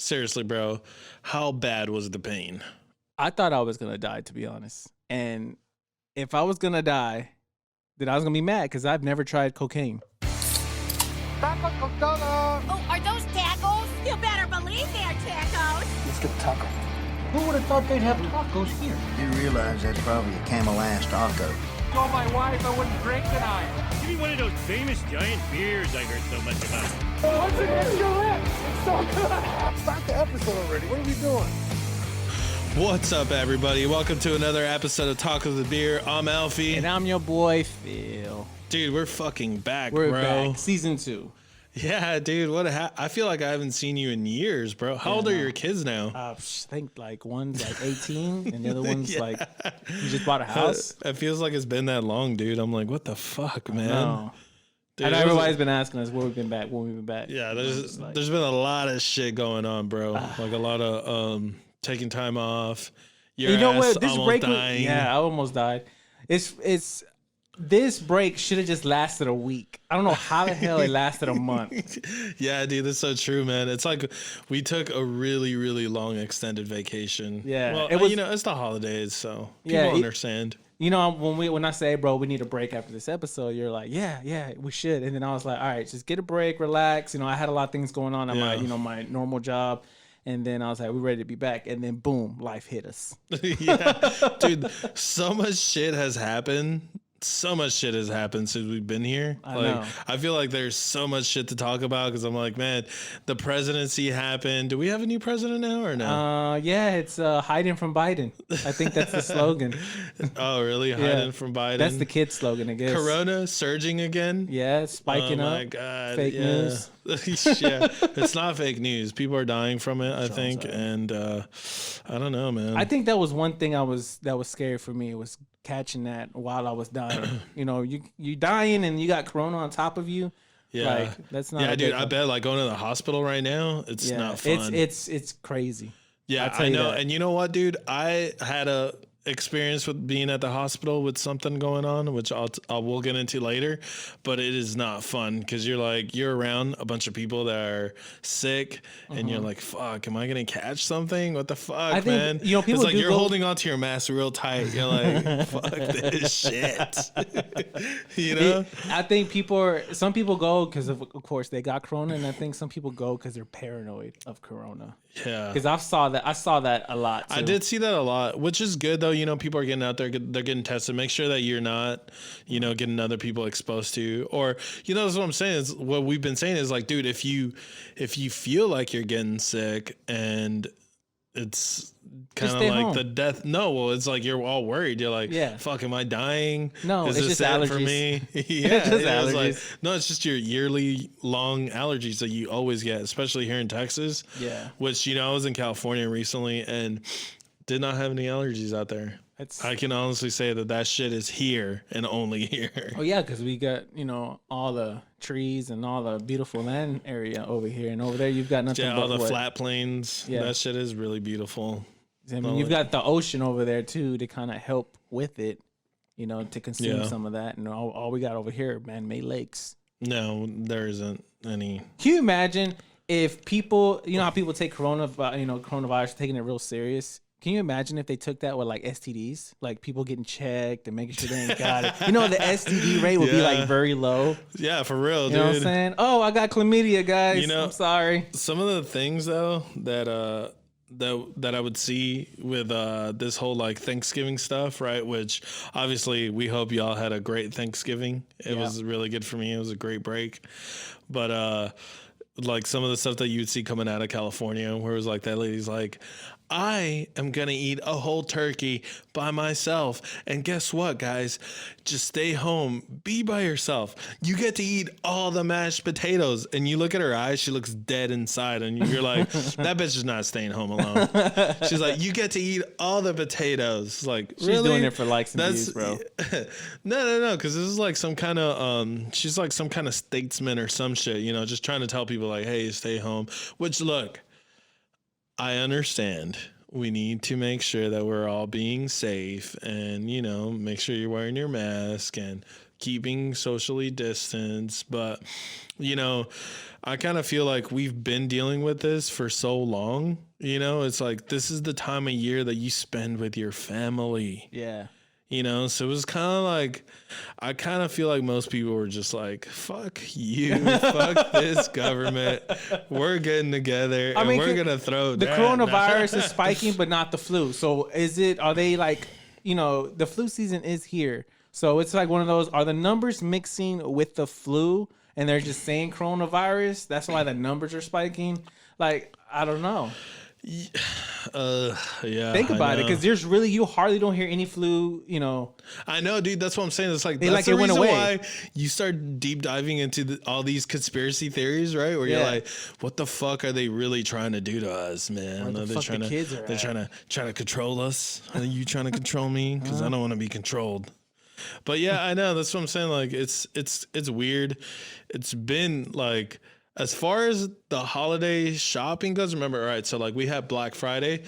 Seriously, bro. How bad was the pain? I thought I was gonna die, to be honest. And if I was gonna die, then I was gonna be mad because I've never tried cocaine. Tacos con todo. Oh, are those tacos? You better believe they're tacos. Let's get taco. Who would have thought they'd have tacos here? You realize that's probably a Camel ass taco. Told my wife I wouldn't drink tonight. Give me one of those famous giant beers I heard so much about. What's against your lips? It's so good. Start the episode already. What are we doing? What's up, everybody? Welcome to another episode of Talk of the Beer. I'm Alfie. And I'm your boy, Phil. Dude, we're fucking back, We're bro. back. Season 2. Yeah, dude. I feel like I haven't seen you in years, bro. How old are your kids now? I think like one's like 18 and the other one's like, you just bought a house. It feels like it's been that long, dude. I'm like, what the fuck, man? No. Dude, And everybody's been asking us when we've been back, Yeah, there's been a lot of shit going on, bro. Like a lot of taking time off. Your you know ass what? This almost break, dying. I almost died. It's this break should have just lasted a week. I don't know how the hell it lasted a month. Yeah, dude, that's so true, man. It's like we took a really, really long extended vacation. Yeah, well, it was, it's the holidays, so yeah, people understand. You know, when I say, bro, we need a break after this episode, you're like, yeah, we should. And then I was like, all right, just get a break, relax. You know, I had a lot of things going on at my normal job. And then I was like, we're ready to be back. And then boom, life hit us. Yeah, dude, so much shit has happened. So much shit has happened since we've been here. I feel like there's so much shit to talk about because I'm like, man, the presidency happened. Do we have a new president now or no? Yeah, it's hiding from Biden. I think that's the slogan. Oh, really? Hiding from Biden? That's the kid slogan, I guess. Corona surging again? Yeah, spiking up. Oh my God. Fake news. Yeah, it's not fake news. People are dying from it, I think. And I don't know, man. I think that was one thing that was scary for me, was catching that while I was dying. You know, you dying and you got Corona on top of you. Yeah, like, that's not. Yeah, dude. I bet like going to the hospital right now, it's not fun. It's crazy. Yeah, I know. And you know what, dude? I had a experience with being at the hospital with something going on, which we'll get into later, but it is not fun because you're around a bunch of people that are sick and you're like, fuck, am I gonna catch something? What the fuck, I think, man? you know, people it's like you're holding onto your mask real tight. You're like, fuck this shit. You know? I think some people go because of course they got Corona, and I think some people go because they're paranoid of Corona. Yeah, because I saw that a lot too. I did see that a lot, which is good though. You know, people are getting out there, they're getting tested. Make sure that you're not, getting other people exposed to, or, that's what I'm saying is what we've been saying is like, dude, if you feel like you're getting sick and it's kind of like home. the death. No, well, it's like you're all worried. You're like, fuck, am I dying? No, is it's this just it allergies for me? Yeah, it's just allergies. It's like, no, it's just your yearly long allergies that you always get, especially here in Texas. Yeah, which I was in California recently and did not have any allergies out there. I can honestly say that shit is here and only here. Oh yeah, because we got all the trees and all the beautiful land area over here, and over there you've got nothing. Yeah, but all the flat plains. Yeah, that shit is really beautiful. I mean, you've got the ocean over there too to kind of help with it, to consume some of that. And all we got over here, man-made lakes. No, there isn't any. Can you imagine if people, how people take coronavirus, taking it real serious? Can you imagine if they took that with like STDs, like people getting checked and making sure they ain't got it? The STD rate would be like very low. Yeah, for real, dude. You know what I'm saying? Oh, I got chlamydia, guys. I'm sorry. Some of the things though that I would see with this whole like Thanksgiving stuff, right? Which obviously we hope y'all had a great Thanksgiving. It was really good for me. It was a great break, but like some of the stuff that you would see coming out of California, where it was like that lady's like, I am going to eat a whole turkey by myself. And guess what, guys? Just stay home. Be by yourself. You get to eat all the mashed potatoes. And you look at her eyes, she looks dead inside. And you're like, that bitch is not staying home alone. She's like, you get to eat all the potatoes. Like, she's really? doing it for likes and views, bro. No. Because this is like some kind of, she's like some kind of statesman or some shit, just trying to tell people like, hey, stay home. Which, look, I understand we need to make sure that we're all being safe and, make sure you're wearing your mask and keeping socially distanced, but you know, I kind of feel like we've been dealing with this for so long. You know, it's like this is the time of year that you spend with your family. Yeah. You know, so it was kind of like, I kind of feel like most people were just like, fuck you, fuck this government. We're getting together and we're going to throw the that. coronavirus is spiking, but not the flu. So are they like, you know, the flu season is here. So it's like one of those, are the numbers mixing with the flu and they're just saying coronavirus? That's why the numbers are spiking. Like, I don't know. Yeah. Think about it, because you hardly don't hear any flu. You know, I know, dude. That's what I'm saying. It's like They that's like the it went reason away. why you start deep diving into all these conspiracy theories, right? Where you're Yeah. like, what the fuck are they really trying to do to us, man? Where the Are they fuck trying the to kids are they're at? trying to control us? Are you trying to control me? Because I don't want to be controlled. But yeah, I know. That's what I'm saying. Like, it's weird. It's been like, as far as the holiday shopping goes, remember, all right, so like we had Black Friday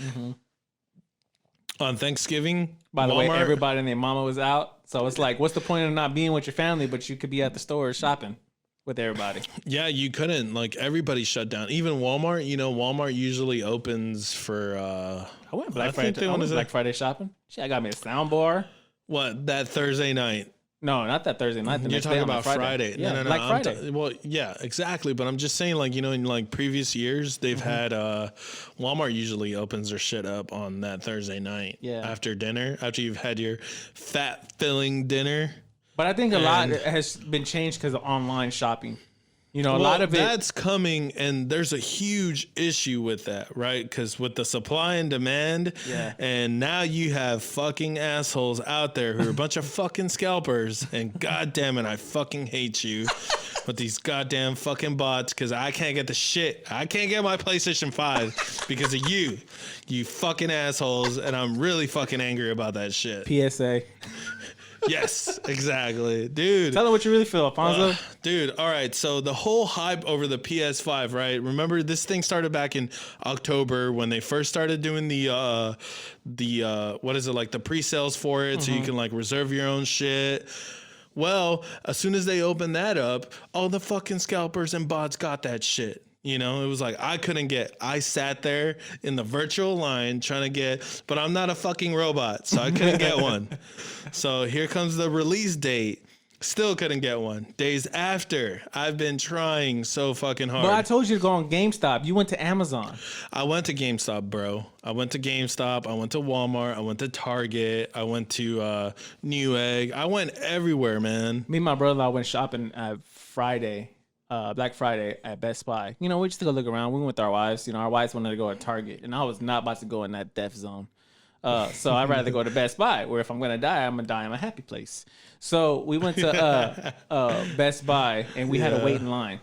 on Thanksgiving. by the way, Walmart- everybody and their mama was out. So it's like, what's the point of not being with your family, but you could be at the store shopping with everybody? Yeah, you couldn't. Like, everybody shut down. Even Walmart, you know, Walmart usually opens for I went I think they wanna say- Black Friday shopping. Shit, I got me a sound bar. what, that Thursday night. No, not that Thursday night. The You're next day talking on about Friday. Yeah, No, Black I'm Friday. well, yeah, exactly. But I'm just saying, like, you know, in like previous years, they've had Walmart usually opens their shit up on that Thursday night. Yeah. After dinner, after you've had your fat filling dinner. But I think a lot And- has been changed because of online shopping. You know, a Well, lot of it. that's coming, and there's a huge issue with that, right? Because with the supply and demand, Yeah. and now you have fucking assholes out there who are a bunch of fucking scalpers, and god damn it, I fucking hate you with these goddamn fucking bots, because I can't get the shit. I can't get my PlayStation 5 because of you fucking assholes, and I'm really fucking angry about that shit. PSA. Yes, exactly, dude. Tell them what you really feel, Alfonso. Dude, all right. So the whole hype over the PS5, right? Remember, this thing started back in October when they first started doing the what is it, like the pre-sales for it, so you can like reserve your own shit. Well, as soon as they opened that up, all the fucking scalpers and bots got that shit. You know, it was like I sat there in the virtual line trying to get, but I'm not a fucking robot, so I couldn't get one. So here comes the release date. Still couldn't get one. Days after, I've been trying so fucking hard. But I told you to go on GameStop. You went to Amazon. I went to GameStop, bro. I went to GameStop. I went to Walmart. I went to Target. I went to Newegg. I went everywhere, man. Me and my brother, I went shopping Black Friday at Best Buy. You know, we just took a look around. We went with our wives. You know, our wives wanted to go at Target, and I was not about to go in that death zone. So I'd rather go to Best Buy, where if I'm gonna die, I'm gonna die in a happy place. So we went to Best Buy, and we had to wait in line.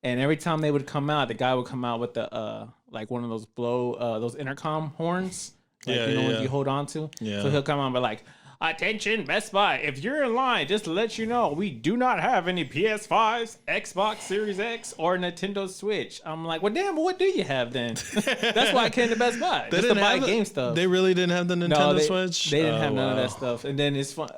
And every time they would come out, the guy would come out with the like one of those those intercom horns, like, ones you hold on to. Yeah. So he'll come out and be like, "Attention, Best Buy! If you're in line, just to let you know, we do not have any PS5s, Xbox Series X, or Nintendo Switch." I'm like, "Well, damn, what do you have then?" That's why I came to Best Buy, just to buy game stuff. They really didn't have the Nintendo they, Switch? They didn't have Oh, none of wow. that stuff. And then it's fun.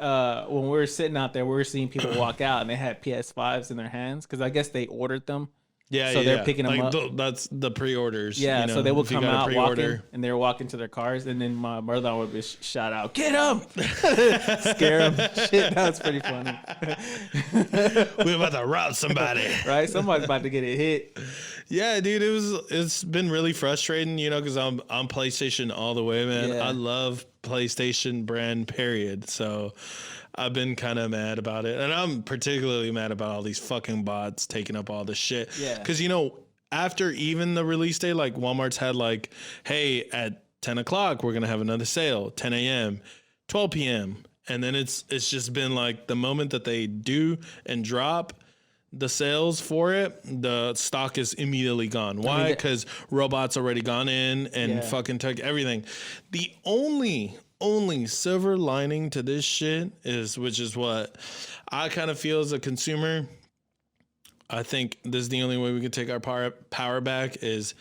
When we were sitting out there, we were seeing people walk out, and they had PS5s in their hands because I guess they ordered them. Yeah, So yeah, they're yeah. picking 'em Like, up. That's the pre-orders. Yeah, you know, so they would if you come got a out pre-order. walking, and they were walking to their cars, and then my brother would be shout out, "Get him!" Scare them. Shit, that was pretty funny. We're about to rob somebody. Right? Somebody's about to get a hit. Yeah, dude, it's been really frustrating, you know, because I'm PlayStation all the way, man. Yeah. I love PlayStation brand, period. So I've been kind of mad about it, and I'm particularly mad about all these fucking bots taking up all the shit. Yeah. Because, you know, after even the release day, like Walmart's had like, hey, at 10 o'clock we're gonna have another sale, 10 a.m., 12 p.m., and then it's just been like the moment that they do and drop the sales for it, the stock is immediately gone. Why? Because robots already gone in and fucking took everything. The only silver lining to this shit is, which is what I kind of feel as a consumer, I think this is the only way we can take our power back, is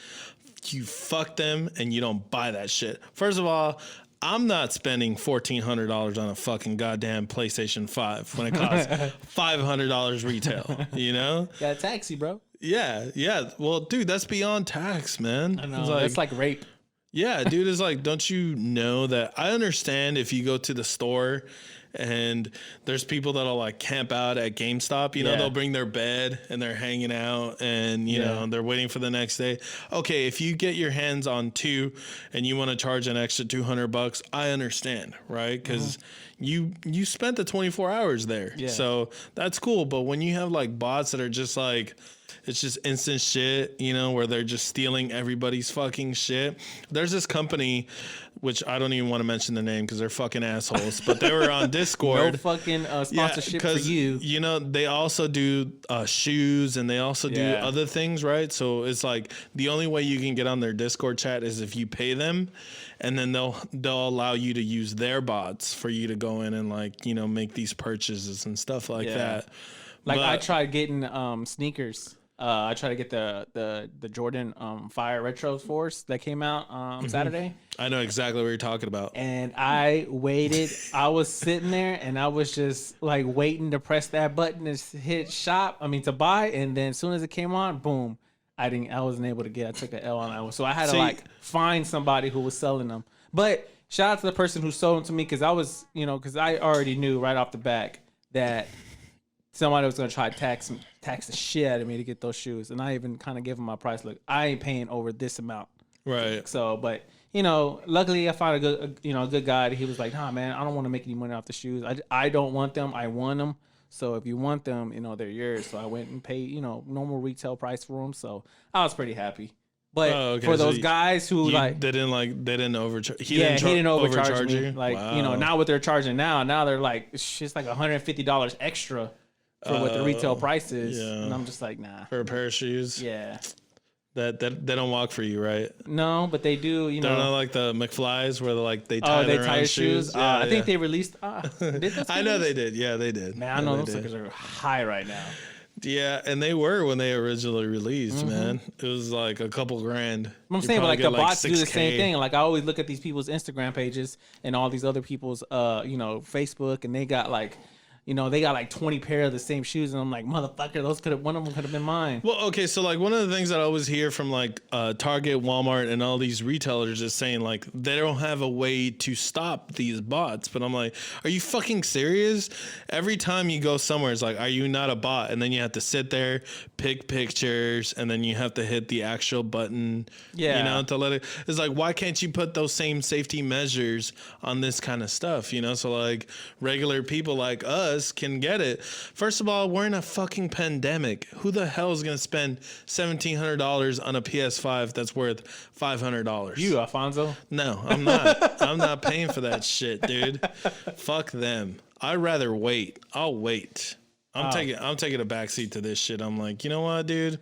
you fuck them and you don't buy that shit. First of all, I'm not spending $1,400 on a fucking goddamn PlayStation 5 when it costs $500 retail, you know? Got a taxi, bro. Yeah. Well, dude, that's beyond tax, man. I know. That's like rape. Yeah, dude, it's like, don't you know that? I understand if you go to the store and there's people that'll like camp out at GameStop, you know, they'll bring their bed and they're hanging out and, you know, they're waiting for the next day. Okay, if you get your hands on 2 and you want to charge an extra $200, I understand, right? Because you spent the 24 hours there. Yeah. So that's cool. But when you have like bots that are just like, it's just instant shit, you know, where they're just stealing everybody's fucking shit. There's this company, which I don't even want to mention the name because they're fucking assholes, but they were on Discord. No fucking sponsorship for you. You know, they also do shoes and they also do other things, right? So it's like the only way you can get on their Discord chat is if you pay them, and then they'll allow you to use their bots for you to go in and like, you know, make these purchases and stuff like that. Like I tried getting sneakers. I tried to get the Jordan Fire Retro Force that came out Saturday. I know exactly what you're talking about. And I waited. I was sitting there and I was just like waiting to press that button to hit shop. to buy. And then as soon as it came on, boom. I wasn't able to get. I took an L on that one. So I had to like find somebody who was selling them. But shout out to the person who sold them to me because I was, because I already knew right off the bat that somebody was going to try to tax the shit out of me to get those shoes. And I even kind of gave him my price. Look, I ain't paying over this amount. Right. So, but, luckily I found a good guy. He was like, nah, man, I don't want to make any money off the shoes. I don't want them. I want them. So if you want them, they're yours. So I went and paid, normal retail price for them. So I was pretty happy. But for those guys who they didn't overcharge. He didn't overcharge me. you. Like, now what they're charging now they're like, it's like $150 extra for what the retail price is. Yeah. And I'm just like, nah. For a pair of shoes? Yeah. That they don't walk for you, right? No, but they do, They're not like the McFlys where they tie their own shoes. Yeah, I think they released I know they did. Yeah, they did. Man, I know those suckers are high right now. Yeah, and they were when they originally released, man. It was like a couple grand. I'm saying, but like the bots do the same thing. Like I always look at these people's Instagram pages and all these other people's Facebook, and they got like they got like 20 pair of the same shoes, and I'm like, motherfucker, one of them could have been mine. Well, okay, so like one of the things that I always hear from like Target, Walmart, and all these retailers is saying like they don't have a way to stop these bots. But I'm like, are you fucking serious? Every time you go somewhere, it's like, are you not a bot? And then you have to sit there, pick pictures, and then you have to hit the actual button. Yeah, to let it. It's like, why can't you put those same safety measures on this kind of stuff? So like regular people like us can get it. First of all, we're in a fucking pandemic. Who the hell is gonna spend $1,700 on a PS5 that's worth $500? You, Alfonso? No, I'm not. I'm not paying for that shit, dude. Fuck them. I'd rather wait. I'll wait. I'm taking a backseat to this shit. I'm like, you know what, dude?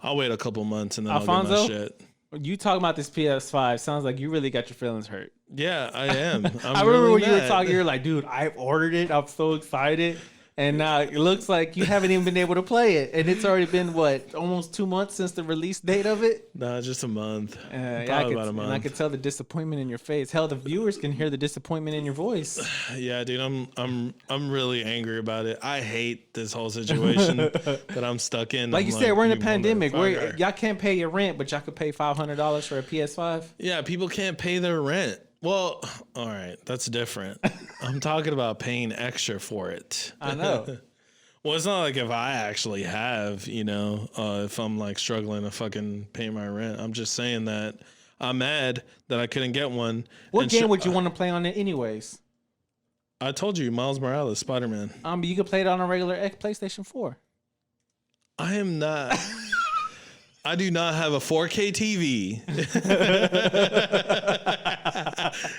I'll wait a couple months and then Alfonso, I'll get my shit. You talking about this PS5 sounds like you really got your feelings hurt. Yeah, I am. I remember when you were talking, you were like, dude, I've ordered it. I'm so excited. And now it looks like you haven't even been able to play it. And it's already been, almost 2 months since the release date of it? No, just a month. Probably about a month. And I could tell the disappointment in your face. Hell, the viewers can hear the disappointment in your voice. Yeah, dude, I'm really angry about it. I hate this whole situation that I'm stuck in. Like you said, we're in a pandemic. Y'all can't pay your rent, but y'all could pay $500 for a PS5. Yeah, people can't pay their rent. Well, all right, that's different. I'm talking about paying extra for it. I know. Well, it's not like if I actually have, if I'm like struggling to fucking pay my rent. I'm just saying that I'm mad that I couldn't get one. What game would you want to play on it anyways? I told you, Miles Morales, Spider-Man. But you could play it on a regular PlayStation 4. I am not. I do not have a 4K TV.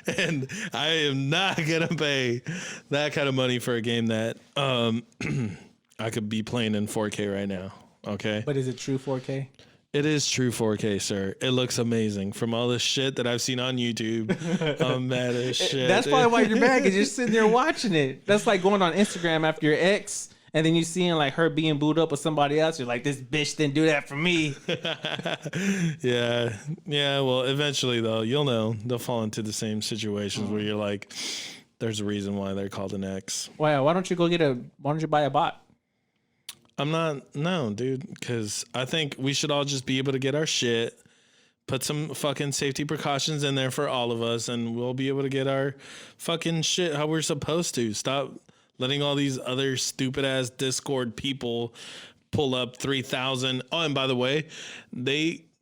And I am not going to pay that kind of money for a game that I could be playing in 4K right now. Okay. But is it true 4K? It is true 4K, sir. It looks amazing. From all the shit that I've seen on YouTube, I'm mad as shit. That's probably why you're mad, because you're sitting there watching it. That's like going on Instagram after your ex and then you seeing like her being booed up with somebody else. You're like, this bitch didn't do that for me. Yeah. Well, eventually though, you'll know they'll fall into the same situations where you're like, there's a reason why they're called an X. Why don't you buy a bot? No, dude, because I think we should all just be able to get our shit, put some fucking safety precautions in there for all of us, and we'll be able to get our fucking shit how we're supposed to. Stop letting all these other stupid ass Discord people pull up 3,000. Oh, and by the way,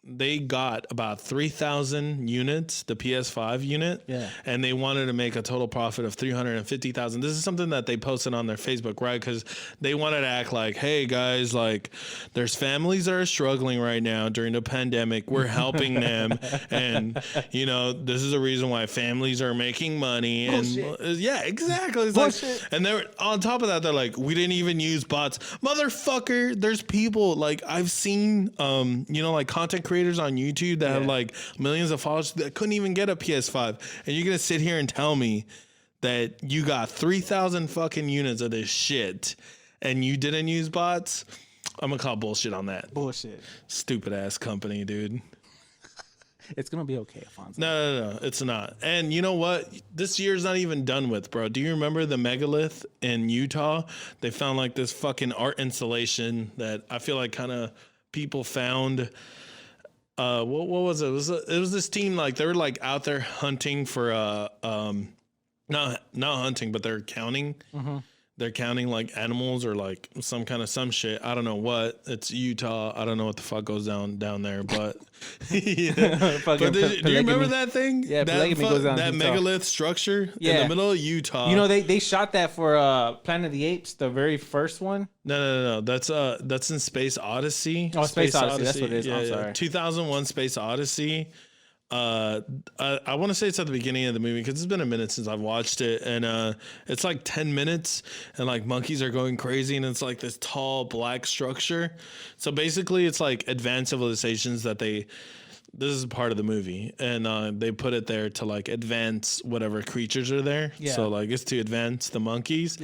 they got about 3,000 units, the PS5 unit, and they wanted to make a total profit of 350,000. This is something that they posted on their Facebook, right? Because they wanted to act like, hey guys, like there's families that are struggling right now during the pandemic. We're helping them, and you know this is a reason why families are making money. Bullshit. And yeah, exactly. It's like, and they're on top of that, they're like, we didn't even use bots, motherfucker. There's people like I've seen, like content creators on YouTube that have like millions of followers that couldn't even get a PS5, and you're gonna sit here and tell me that you got 3,000 fucking units of this shit and you didn't use bots? I'm gonna call bullshit on that. Bullshit. Stupid ass company, dude. It's gonna be okay, Alfonso. No, it's not. And you know what? This year's not even done with, bro. Do you remember the megalith in Utah? They found like this fucking art installation that I feel like kind of people found. What was it? It was this team, like they were like out there hunting for not hunting, but they're counting. Mm-hmm. They're counting like animals or like some shit. I don't know what. It's Utah. I don't know what the fuck goes down there, but yeah. But do you remember that thing? Yeah, polygamy goes down. That megalith structure in the middle of Utah. You know, they shot that for Planet of the Apes, the very first one. No. That's in Space Odyssey. Oh, Space Odyssey. That's what it is. I'm sorry. 2001 Space Odyssey. I want to say it's at the beginning of the movie because it's been a minute since I've watched it, and it's like 10 minutes and like monkeys are going crazy, and it's like this tall black structure. So basically it's like advanced civilizations that this is part of the movie, and they put it there to like advance whatever creatures are there. So like it's to advance the monkeys.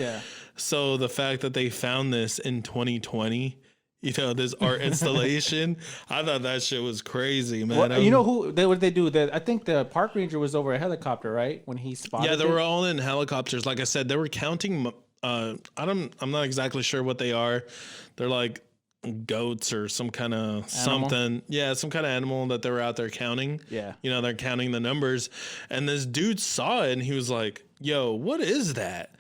So the fact that they found this in 2020, you know, this art installation, I thought that shit was crazy, man. Well, you know what they do? I think the park ranger was over a helicopter, right? When he spotted they were all in helicopters. Like I said, they were counting. I'm not exactly sure what they are. They're like goats or some kind of something. Yeah, some kind of animal that they were out there counting. Yeah. You know, they're counting the numbers. And this dude saw it and he was like, yo, what is that?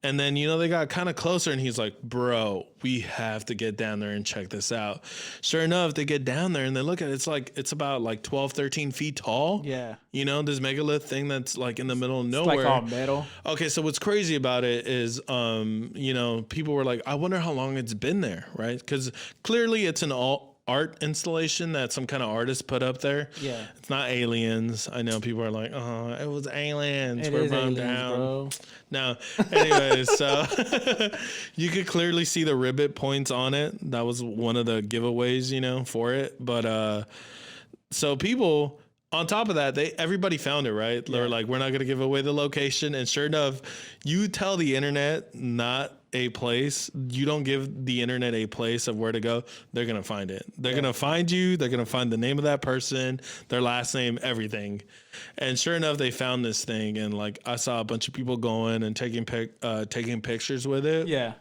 And then, you know, they got kind of closer and he's like, bro, we have to get down there and check this out. Sure enough, they get down there and they look at it. It's about like 12, 13 feet tall. Yeah. You know, this megalith thing that's like in the middle of nowhere. It's like all metal. Okay, so what's crazy about it is, you know, people were like, I wonder how long it's been there, right? Because clearly it's an art installation that some kind of artist put up there. Yeah. It's not aliens. I know people are like, oh, it was aliens. We're bummed down. Bro. No. Anyways, so you could clearly see the ribbit points on it. That was one of the giveaways, you know, for it. But so people on top of that, everybody found it, right? Yeah. They're like, we're not gonna give away the location. And sure enough, you tell the internet not a place, you don't give the internet a place of where to go, they're gonna find it. They're gonna find you, they're gonna find the name of that person, their last name, everything. And sure enough, they found this thing, and like I saw a bunch of people going and taking pictures with it. Yeah.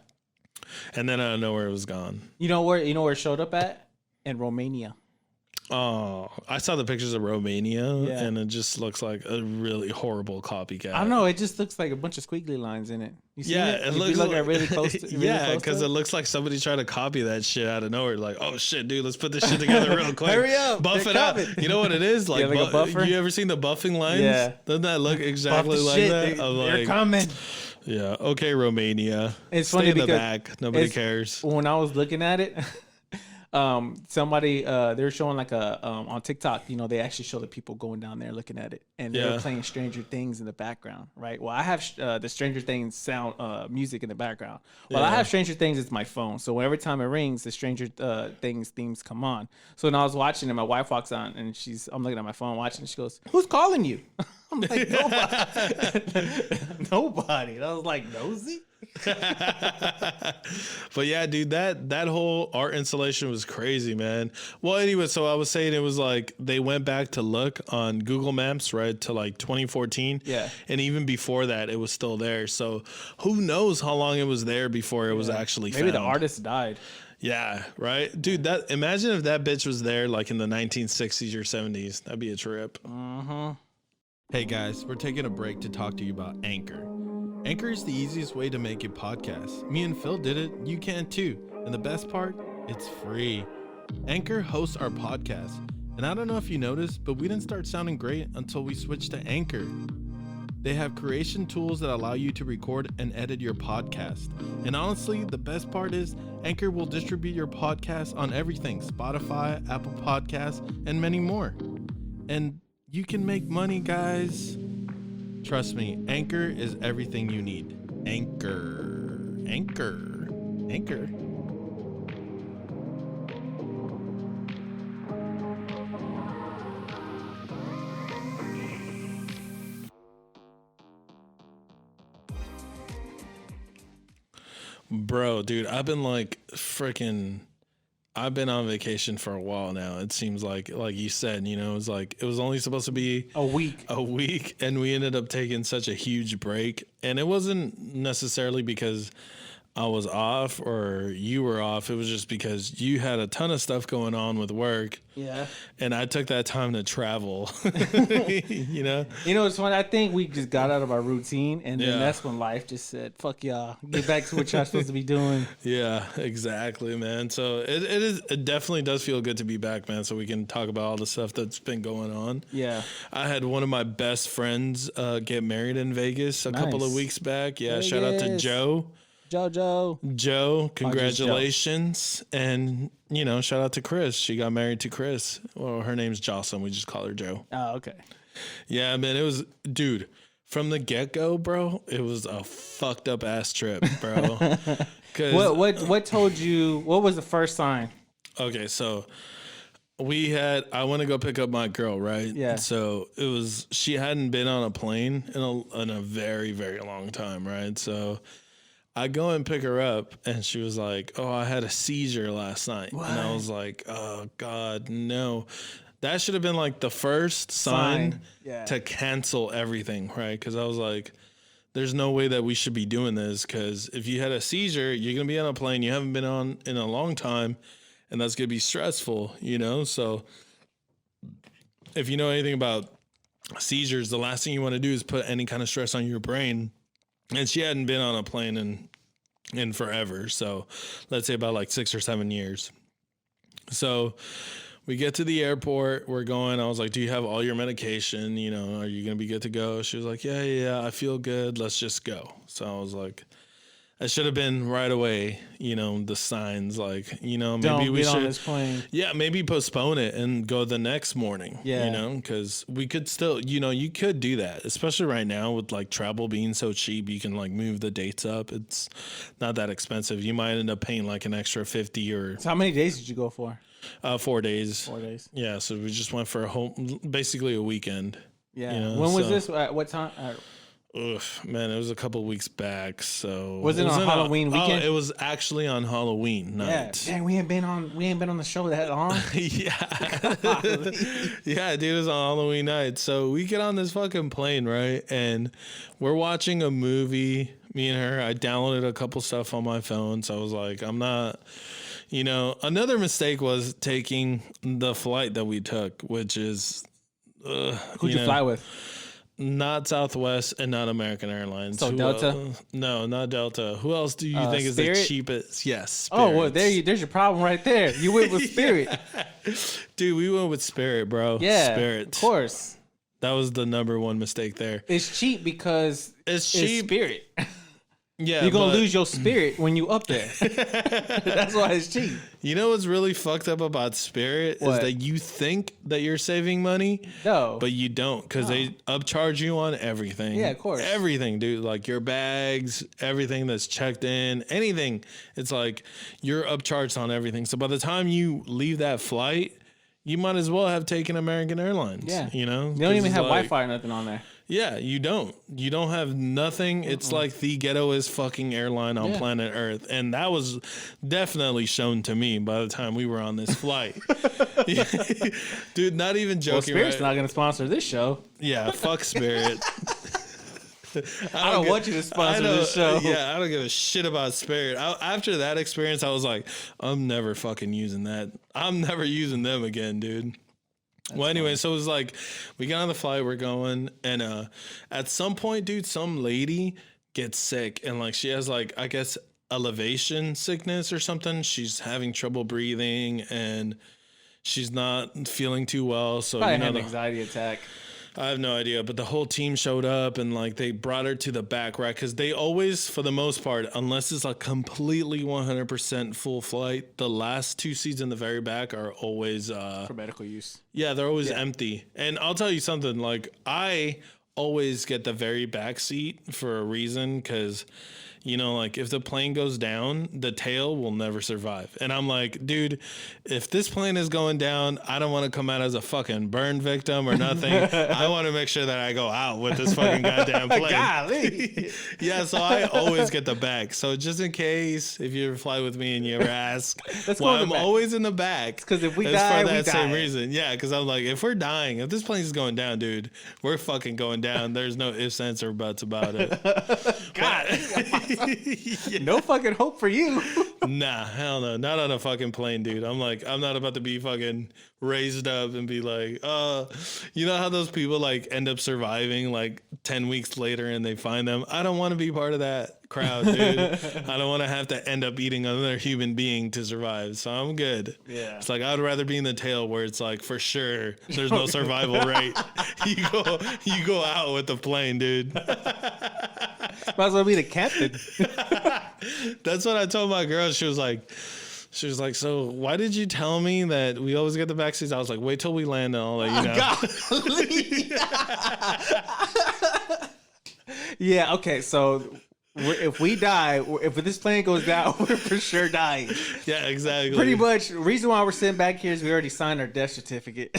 And then out of nowhere it was gone. You know where it showed up at? In Romania. Oh, I saw the pictures of Romania, and it just looks like a really horrible copycat. I don't know. It just looks like a bunch of squiggly lines in it. You see it? It looks like really close. Because it looks like somebody tried to copy that shit out of nowhere. Like, oh shit, dude, let's put this shit together real quick. Hurry up, buff it up. You know what it is? Like a buffer. You ever seen the buffing lines? Yeah. Doesn't that look exactly like that? They're coming. Yeah. Okay, Romania. It's Stay funny in the because back. Nobody cares. When I was looking at it. Somebody they were showing like on TikTok, you know, they actually show the people going down there looking at it, and they're playing Stranger Things in the background, right? Well, I have the Stranger Things sound music in the background. Well, I have Stranger Things, it's my phone, so every time it rings, the Stranger Things themes come on. So when I was watching and my wife walks on and I'm looking at my phone watching, and she goes, "Who's calling you?" I'm like, nobody. Nobody. And I was like, nosy. But yeah, dude, that whole art installation was crazy, man. Well, anyway, so I was saying it was like they went back to look on Google Maps, right, to like 2014. Yeah. And even before that, it was still there. So who knows how long it was there before it was actually Maybe the found. artist died. Yeah, right, dude. That imagine if that bitch was there like in the 1960s or 70s. That'd be a trip. Hey guys, we're taking a break to talk to you about Anchor. Anchor is the easiest way to make a podcast. Me and Phil did it, you can too. And the best part, it's free. Anchor hosts our podcast. And I don't know if you noticed, but we didn't start sounding great until we switched to Anchor. They have creation tools that allow you to record and edit your podcast. And honestly, the best part is Anchor will distribute your podcast on everything: Spotify, Apple Podcasts, and many more. And you can make money, guys. Trust me, Anchor is everything you need. Anchor. Anchor. Anchor. Bro, dude, I've been on vacation for a while now. It seems like you said, you know, it was only supposed to be A week. and we ended up taking such a huge break. And it wasn't necessarily because I was off or you were off. It was just because you had a ton of stuff going on with work. Yeah. And I took that time to travel. You know? You know, it's funny. I think we just got out of our routine, and then Yeah. that's when life just said, fuck y'all. Get back to what y'all supposed to be doing. Yeah, exactly, man. So it definitely does feel good to be back, man, so we can talk about all the stuff that's been going on. Yeah. I had one of my best friends get married in Vegas a couple of Nice. weeks back. Yeah, shout out to Vegas. Joe. Joe, Congratulations. And, you know, shout out to Chris. She got married to Chris. Well, her name's Jocelyn. We just call her Joe. Oh, okay. Yeah, man, it was, dude, from the get-go, bro, it was a fucked up ass trip, bro. 'Cause- What told you, what was the first sign? Okay, so I went to go pick up my girl, right? Yeah. So she hadn't been on a plane in a very, very long time, right? So I go and pick her up, and she was like, "Oh, I had a seizure last night," and I was like, "Oh God, no." That should have been like the first sign Yeah. to cancel everything, right? Because I was like, there's no way that we should be doing this, because if you had a seizure, you're going to be on a plane you haven't been on in a long time, and that's going to be stressful, you know? So if you know anything about seizures, the last thing you want to do is put any kind of stress on your brain. And she hadn't been on a plane in forever. So let's say about like 6 or 7 years. So we get to the airport, we're going, I was like, do you have all your medication? You know, are you going to be good to go? She was like, yeah, I feel good. Let's just go. So I was like, I should have been right away, you know, the signs like, you know, maybe we get should on this plane. Yeah, maybe postpone it and go the next morning. Yeah. You know, because we could still, you know, you could do that, especially right now with like travel being so cheap. You can like move the dates up. It's not that expensive. You might end up paying like an extra 50 or So how many days did you go for? 4 days. 4 days. Yeah, so we just went for basically a weekend. Yeah. You know, when was so- this? At what time? Ugh, man, it was a couple weeks back. So Was it on in Halloween weekend? Oh, it was actually on Halloween Yeah. night. Dang, we ain't been on the show that long. Yeah. Yeah, dude, it was on Halloween night. So we get on this fucking plane, right? And we're watching a movie, me and her. I downloaded a couple stuff on my phone. So I was like, I'm not, you know, another mistake was taking the flight that we took, which is, Who'd you fly with? Not Southwest and not American Airlines. So Delta? No, not Delta. Who else do you think is Spirit? the cheapest? Yes. Oh, well, Spirits. there's your problem right there. You went with Spirit. Dude, we went with Spirit, bro. Yeah. Spirit. Of course. That was the number one mistake there. It's cheap because It's it's cheap. Spirit. Yeah. You're going but to lose your spirit when you up there. That's why it's cheap. You know what's really fucked up about Spirit What? is that you think that you're saving money, No. but you don't, because they upcharge you on everything. Yeah, of course. Everything, dude. Like your bags, everything that's checked in, anything. It's like you're upcharged on everything. So by the time you leave that flight, you might as well have taken American Airlines. Yeah. You know? They don't 'Cause even it's have like, Wi-Fi or nothing on there. Yeah, you don't. You don't have nothing. It's like the ghettoest fucking airline on planet Earth. And that was definitely shown to me by the time we were on this flight. Dude, not even joking. Well, Spirit's right? not going to sponsor this show. Yeah, fuck Spirit. I don't want you to sponsor this show. Yeah, I don't give a shit about Spirit. After that experience, I was like, I'm never fucking using that. I'm never using them again, dude. Well, anyway, so it was like, we got on the flight, we're going, and at some point, dude, some lady gets sick, and like she has like, I guess, elevation sickness or something. She's having trouble breathing, and she's not feeling too well. So Probably you know, had an anxiety attack. I have no idea, but the whole team showed up and like they brought her to the back, right? Because they always, for the most part, unless it's a completely 100% full flight, the last 2 seats in the very back are always For medical use. yeah, they're always empty. And I'll tell you something, like I always get the very back seat for a reason, because you know, like if the plane goes down, the tail will never survive. And I'm like, dude, if this plane is going down, I don't want to come out as a fucking burn victim or nothing. I want to make sure that I go out with this fucking goddamn plane. Golly. Yeah, so I always get the back. So just in case, if you ever fly with me and you ever ask why I'm always in the back. Because if we it's die, for that we die. same reason. Yeah, because I'm like, if we're dying, if this plane is going down, dude, we're fucking going down. There's no ifs, ands, or buts about it. God. No fucking hope for you. Nah, hell no. Not on a fucking plane, dude. I'm like, I'm not about to be fucking raised up and be like, you know how those people like end up surviving like 10 weeks later and they find them? I don't want to be part of that crowd, dude. I don't want to have to end up eating another human being to survive. So I'm good. Yeah. It's like, I'd rather be in the tail where it's like, for sure, there's no survival rate. You go out with the plane, dude. Might as well be the captain. That's what I told my girl. She was like, so why did you tell me that we always get the back seats? I was like, wait till we land and I'll let you know. Yeah, okay, so if we die, if this plane goes down, we're for sure dying. Yeah, exactly. Pretty much. The reason why we're sitting back here is we already signed our death certificate.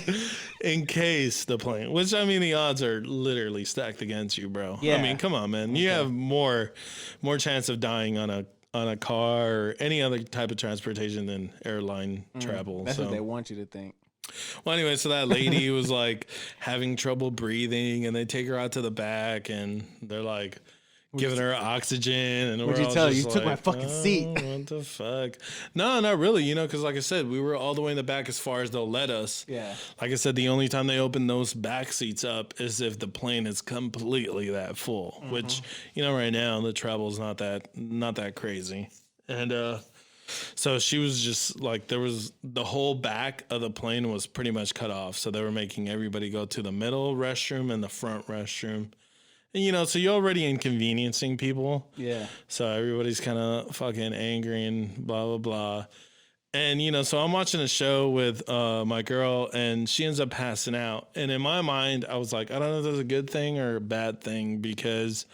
In case the plane, which I mean, the odds are literally stacked against you, bro. Yeah. I mean, come on, man. You have more chance of dying on a car or any other type of transportation than airline travel. That's so. what they want you to think. Well, anyway, so that lady was like having trouble breathing, and they take her out to the back, and they're like giving her oxygen. And What'd you tell her? You took my fucking seat. What the fuck? No, not really. You know, because like I said, we were all the way in the back as far as they'll let us. Yeah. Like I said, the only time they open those back seats up is if the plane is completely that full. Which, you know, right now the travel's not that crazy. And so she was just like, there was the whole back of the plane was pretty much cut off. So they were making everybody go to the middle restroom and the front restroom. And, you know, so you're already inconveniencing people. Yeah. So everybody's kind of fucking angry and blah, blah, blah. And, you know, so I'm watching a show with my girl and she ends up passing out. And in my mind, I was like, I don't know if that's a good thing or a bad thing, because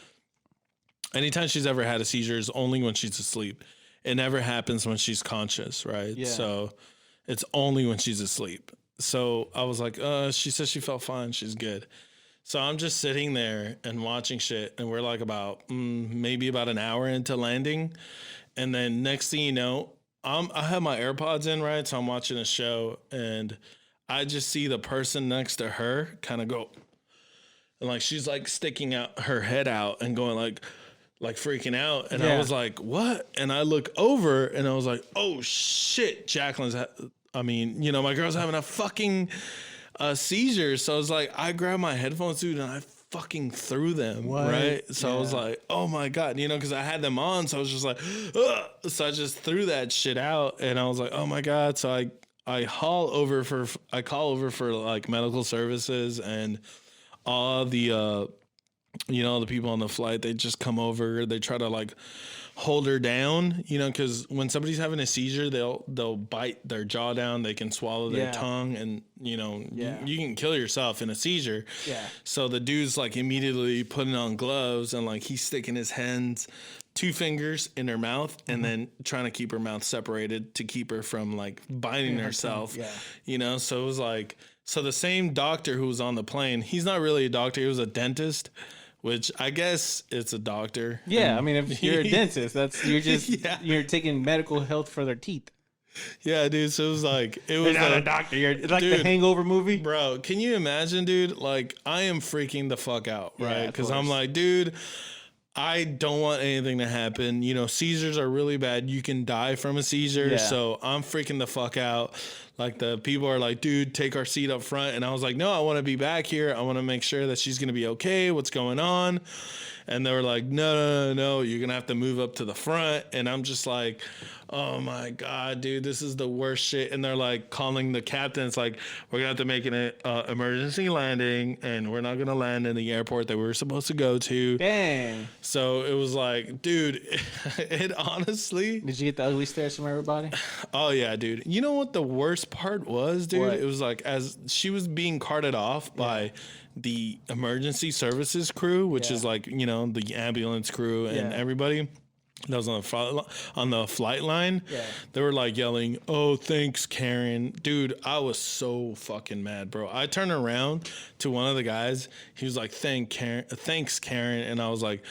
anytime she's ever had a seizure is only when she's asleep. It never happens when she's conscious, right? Yeah. So it's only when she's asleep. So I was like, she said she felt fine. She's good. So I'm just sitting there and watching shit. And we're like about maybe about an hour into landing. And then next thing you know, I have my AirPods in, right? So I'm watching a show and I just see the person next to her kind of go. And like, she's like sticking out her head out and going like freaking out. And I was like, what? And I look over and I was like, oh shit, Jacqueline's, you know, my girl's having a fucking seizure. So I was like, I grabbed my headphones, dude, and I fucking threw them. What? Right? So I was like, oh my God, you know, because I had them on. So I was just like, ugh. So I just threw that shit out and I was like, oh my God. So I call over for like medical services, and all the, you know, the people on the flight, they just come over, they try to like hold her down, you know, because when somebody's having a seizure, they'll bite their jaw down, they can swallow their tongue, and you know, you can kill yourself in a seizure. Yeah. So the dude's like immediately putting on gloves and like he's sticking his hands 2 fingers in her mouth and then trying to keep her mouth separated to keep her from like biting herself. Yeah. You know, so it was like, so the same doctor who was on the plane, he's not really a doctor, he was a dentist, which I guess it's a doctor. Yeah, I mean, if you're a dentist, you're just Yeah. you're taking medical health for their teeth. Yeah, dude. So it was like, it You're was not a a doctor. It's like dude, the Hangover movie. bro. Can you imagine, dude? Like, I am freaking the fuck out, Yeah, right? of Because I'm course. like, dude, I don't want anything to happen. You know, seizures are really bad. You can die from a seizure. Yeah. So I'm freaking the fuck out. Like, the people are like, dude, take our seat up front. And I was like, no, I want to be back here. I want to make sure that she's going to be okay. What's going on? And they were like, no, you're going to have to move up to the front. And I'm just like, oh my God, dude, this is the worst shit. And they're like calling the captain. It's like, we're going to have to make an emergency landing and we're not going to land in the airport that we were supposed to go to. Dang. So it was like, dude, it honestly. Did you get the ugly stares from everybody? Oh, yeah, dude. You know what the worst part was, dude? What? It was like, as she was being carted off by the emergency services crew, which Yeah. is like, you know, the ambulance crew and Yeah. everybody that was on the flight line. Yeah. They were like yelling, "Oh, thanks, Karen." Dude, I was so fucking mad, bro. I turned around to one of the guys. He was like, thanks, Karen. And I was like,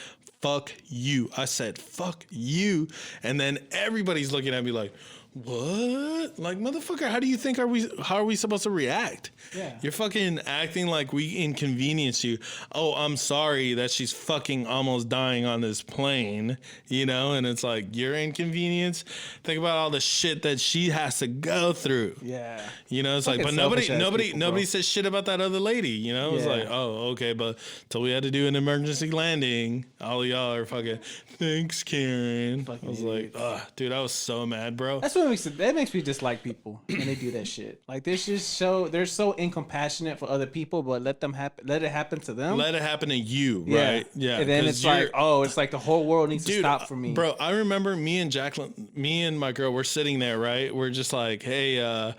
fuck you. I said, fuck you. And then everybody's looking at me like, what? Like, motherfucker, how are we supposed to react? Yeah. You're fucking acting like we inconvenience you. Oh, I'm sorry that she's fucking almost dying on this plane, you know? And it's like, you're inconvenience. Think about all the shit that she has to go through. Yeah. You know, it's Fucking like, but selfish ass people, nobody bro. says shit about that other lady. You know, it's Yeah. like, oh, okay, but till we had to do an emergency landing, all of y'all are fucking, thanks, Karen. Fucking I was like, idiots. ugh, dude, I was so mad, bro. That's what makes me dislike people when they do that shit. Like they're so incompassionate for other people, but let it happen to them. Let it happen to you, Yeah. right? Yeah. And then 'cause it's like, oh, it's like the whole world needs to dude, stop for me. Bro, I remember me and my girl were sitting there, right? We're just like, hey,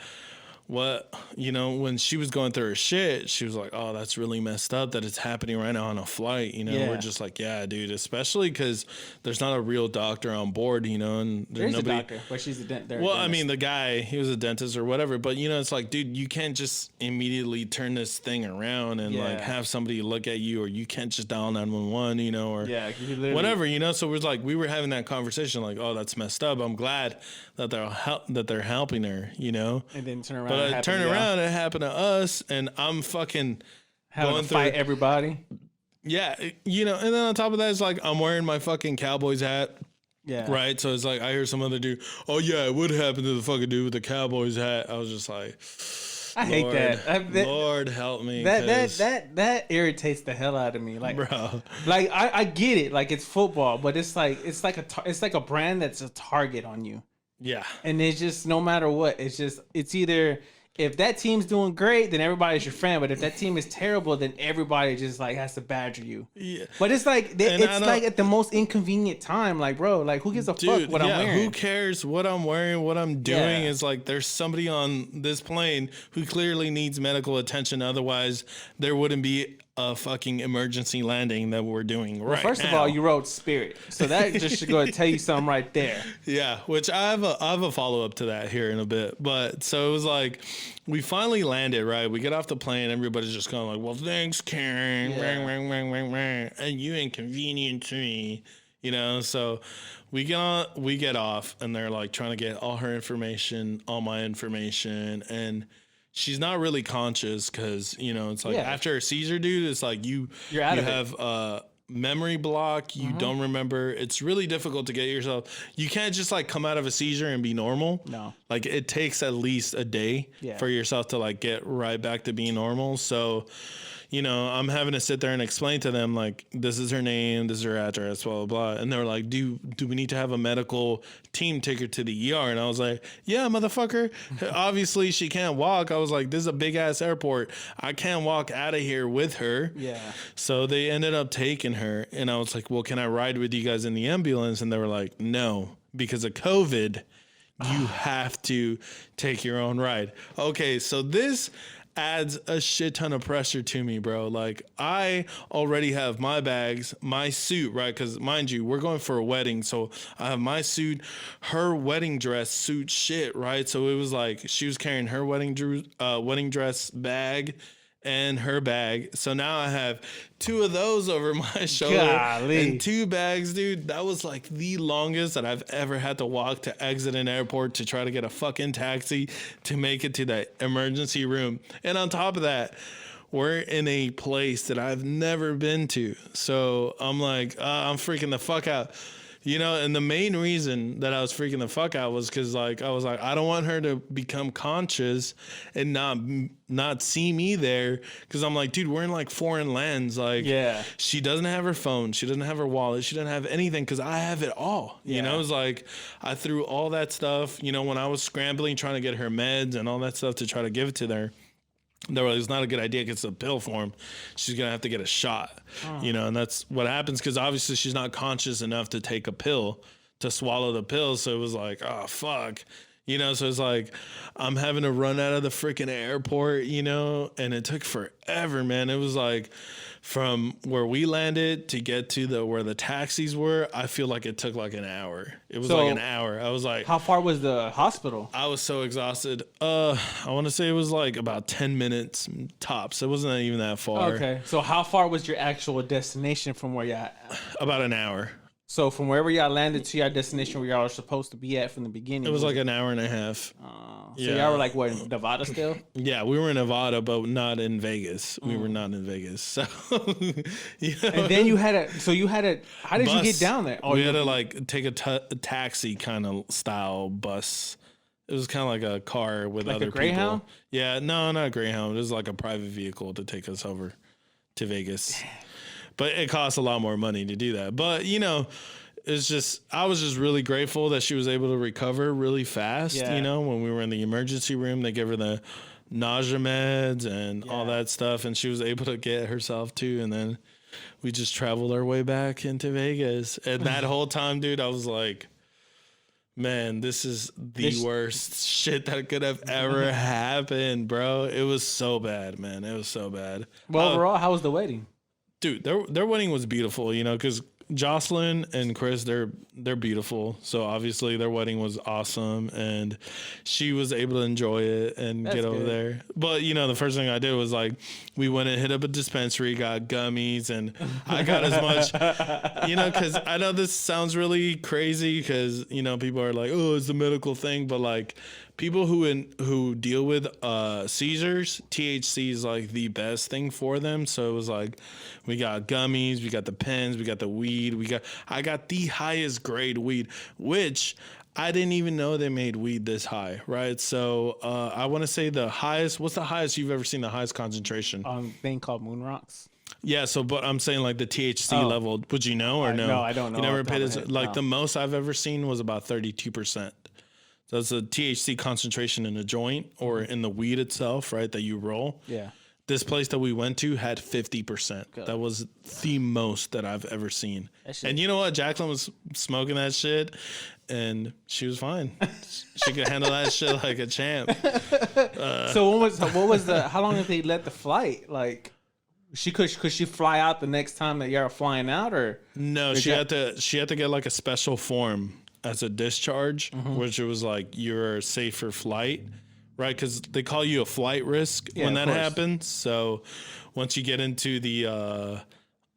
what, you know, when she was going through her shit, she was like, oh, that's really messed up that it's happening right now on a flight. You know, Yeah. we're just like, yeah, dude, especially because there's not a real doctor on board, you know, and There's nobody. a doctor, but she's a dentist. Well, I mean, the guy, he was a dentist or whatever, but you know, it's like, dude, you can't just immediately turn this thing around and like Yeah. have somebody look at you, or you can't just dial 911, you know, or yeah, 'cause you literally- whatever, you know. So we were having that conversation, like, oh, that's messed up. I'm glad that they're helping her, you know. And then turn around. But and it happen turned to y'all. around, it happened to us, and I'm fucking Having going to through. fight everybody. Yeah, you know. And then on top of that, it's like I'm wearing my fucking Cowboys hat. Yeah. Right, so it's like I hear some other dude. Oh yeah, it would happen to the fucking dude with the Cowboys hat. I was just like, I hate Lord, that. Lord help me. That 'cause- that irritates the hell out of me. Like, bro. like I get it. Like it's football, but it's like a brand that's a target on you. Yeah, And it's just no matter what, it's either if that team's doing great, then everybody's your friend. But if that team is terrible, then everybody just like has to badger you. yeah. But it's like And I it's don't- like at the most inconvenient time. Like, bro, like who gives a Dude, fuck what I'm wearing? who cares what I'm wearing, what I'm doing? Yeah. Is like there's somebody on this plane who clearly needs medical attention. Otherwise, there wouldn't be a fucking emergency landing that we're doing right First of now. all, you wrote Spirit, so that just should go and tell you something right there. Yeah, which I have a follow up to that here in a bit. But so it was like we finally landed, right? We get off the plane, everybody's just going like, well, thanks, Karen. Yeah. Rang, rang, rang, rang, rang. And you inconvenienced me. You know, so we get off and they're like trying to get all her information, all my information, and she's not really conscious because, you know, it's like Yeah. after a seizure, dude, it's like you're out of it. have memory block, you don't remember. It's really difficult to get yourself. You can't just like come out of a seizure and be normal. No. Like it takes at least a day Yeah. for yourself to like get right back to being normal. So, you know, I'm having to sit there and explain to them like, this is her name, this is her address, blah, blah, blah. And they're like, do we need to have a medical team take her to the ER? And I was like, yeah, motherfucker. Obviously she can't walk. I was like, this is a big ass airport. I can't walk out of here with her. Yeah. So they ended up taking her, and I was like, well, can I ride with you guys in the ambulance? And they were like, no, because of COVID, you have to take your own ride. Okay, so this adds a shit ton of pressure to me, bro. Like, I already have my bags, my suit, right? Because mind you, we're going for a wedding, so I have my suit, her wedding dress suit shit, right? So it was like she was carrying her wedding dress bag and her bag. So now I have 2 of those over my shoulder. Golly. And 2 bags, dude. That was like the longest that I've ever had to walk to exit an airport to try to get a fucking taxi to make it to that emergency room. And on top of that, we're in a place that I've never been to. So I'm like, I'm freaking the fuck out. You know, and the main reason that I was freaking the fuck out was because, like, I was like, I don't want her to become conscious and not see me there. Because I'm like, dude, we're in like foreign lands. Like, Yeah. she doesn't have her phone, she doesn't have her wallet, she doesn't have anything. Because I have it all. You know, it's like I threw all that stuff. You know, when I was scrambling trying to get her meds and all that stuff to try to give it to her. They were like, it's not a good idea because it's a pill form. She's going to have to get a shot, you know, and that's what happens because obviously she's not conscious enough to take a pill, to swallow the pill. So it was like, oh, fuck. You know, so it's like I'm having to run out of the freaking airport, you know, and it took forever, man. It was like from where we landed to get to where the taxis were, I feel like it took like an hour. It was like an hour. I was like, how far was the hospital? I was so exhausted. I want to say it was like about 10 minutes tops. It wasn't even that far. Okay. So how far was your actual destination from where y'all? About an hour. So from wherever y'all landed to your destination where y'all were supposed to be at from the beginning. It was like an hour and a half. So y'all were like, what, in Nevada still? Yeah, we were in Nevada, but not in Vegas. We were not in Vegas. So, you know, And then you had how did you get down there? We had to like take a taxi kind of style bus. It was kind of like a car with Like a other Greyhound? people. Yeah, no, not a Greyhound. It was like a private vehicle to take us over to Vegas. But it costs a lot more money to do that. But, you know, it's just, I was just really grateful that she was able to recover really fast. Yeah. You know, when we were in the emergency room, they gave her the nausea meds and all that stuff. And she was able to get herself too. And then we just traveled our way back into Vegas. And that whole time, dude, I was like, man, this is the worst shit that could have ever happened, bro. It was so bad, man. It was so bad. Well, overall, how was the wedding? Dude, their wedding was beautiful, you know, because Jocelyn and Chris, they're beautiful. So obviously their wedding was awesome, and she was able to enjoy it and get over there. But you know, the first thing I did was like, we went and hit up a dispensary, got gummies, and I got as much, you know, because I know this sounds really crazy because you know people are like, oh, it's a medical thing, but like people who deal with seizures, THC is like the best thing for them. So it was like we got gummies, we got the pens, we got the weed, I got the highest grade weed, which I didn't even know they made weed this high, right? So I want to say the highest. What's the highest you've ever seen? The highest concentration? Thing called Moon Rocks. Yeah, so but I'm saying like the THC level. Would you know or no? No, I don't know. You never off the top paid of my it. head. Like No. the most I've ever seen was about 32%. So it's a THC concentration in a joint or in the weed itself, right? That you roll. Yeah. This place that we went to had 50%. That was the most that I've ever seen. And you know what? Jacqueline was smoking that shit, and she was fine. She could handle that shit like a champ. So what was the? How long did they let the flight? Like, could she fly out the next time that you're flying out, or No, she had to get like a special form as a discharge, which it was like you're safe for flight. Right, because they call you a flight risk when that happens. So once you get into the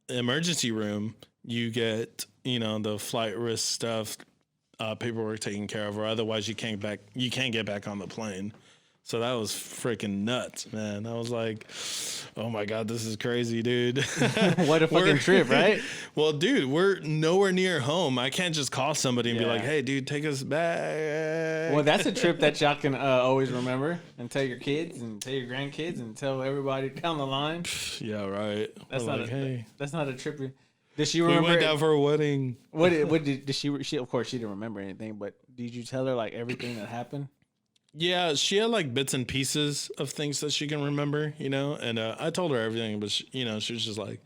emergency room, you get, you know, the flight risk stuff, paperwork taken care of, or otherwise you can't get back on the plane. So that was freaking nuts, man. I was like, oh my God, this is crazy, dude. what a fucking trip, right? Well, dude, we're nowhere near home. I can't just call somebody and be like, hey, dude, take us back. Well, that's a trip that y'all can always remember and tell your kids and tell your grandkids and tell everybody down the line. Yeah, right. That's we're not like, a, hey. That's not a trip. Did she remember? We went down for a wedding. What did she? Of course, she didn't remember anything. But did you tell her like everything that happened? Yeah, she had like bits and pieces of things that she can remember, you know, and I told her everything, but she was just like,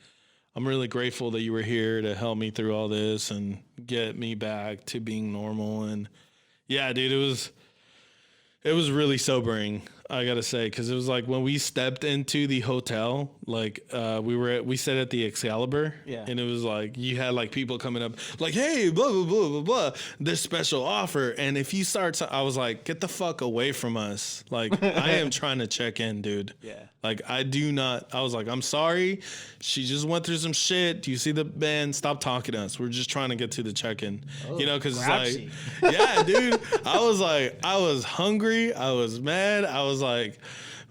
I'm really grateful that you were here to help me through all this and get me back to being normal. And yeah, dude, it was really sobering. I gotta say, because it was like when we stepped into the hotel, like we stayed at the Excalibur, and it was like you had like people coming up, like, hey, blah blah blah blah blah, this special offer, and if you start, I was like, get the fuck away from us, like I am trying to check in, dude. Yeah. Like I do not. I was like, I'm sorry, she just went through some shit. Do you see the band? Stop talking to us. We're just trying to get to the check-in, you know, because it's like, yeah, dude. I was hungry. I was mad. I was like,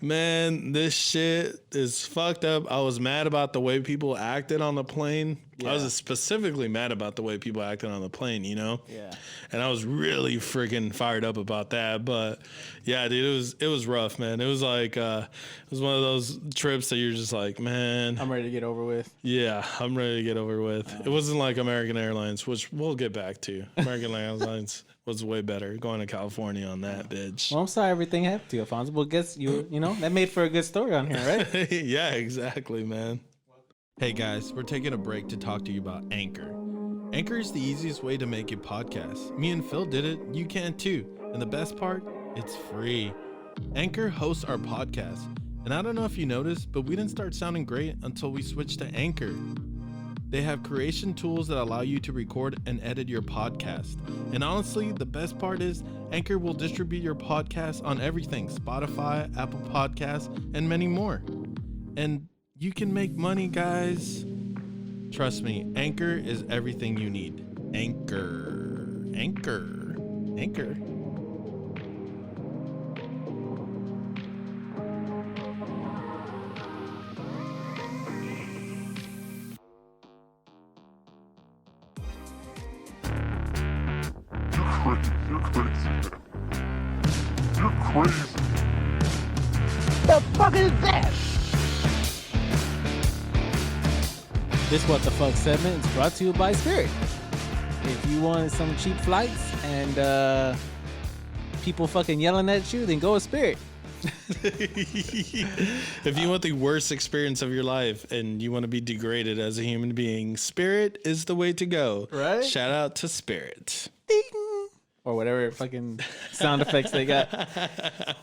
man, this shit is fucked up. I was mad about the way people acted on the plane. I was specifically mad about the way people acted on the plane, you know? Yeah. And I was really freaking fired up about that. But yeah, dude, it was rough, man. It was like, it was one of those trips that you're just like, man, I'm ready to get over with. Yeah, I'm ready to get over with. It wasn't like American Airlines, which we'll get back to. American Airlines was way better. Going to California on that, bitch. Well, I'm sorry everything happened to you, Alfonso. Well, guess you know, that made for a good story on here, right? Yeah, exactly, man. Hey guys, we're taking a break to talk to you about Anchor. Anchor is the easiest way to make a podcast. Me and Phil did it, you can too. And the best part, it's free. Anchor hosts our podcast. And I don't know if you noticed, but we didn't start sounding great until we switched to Anchor. They have creation tools that allow you to record and edit your podcast. And honestly, the best part is Anchor will distribute your podcast on everything: Spotify, Apple Podcasts, and many more. And you can make money, guys. Trust me, Anchor is everything you need. Anchor. Anchor. Anchor. You're crazy, man. You're crazy. The fuck is that? This What the Fuck segment is brought to you by Spirit. If you want some cheap flights and people fucking yelling at you, then go with Spirit. If you want the worst experience of your life and you want to be degraded as a human being, Spirit is the way to go. Right? Shout out to Spirit. Ding. Or whatever fucking sound effects they got.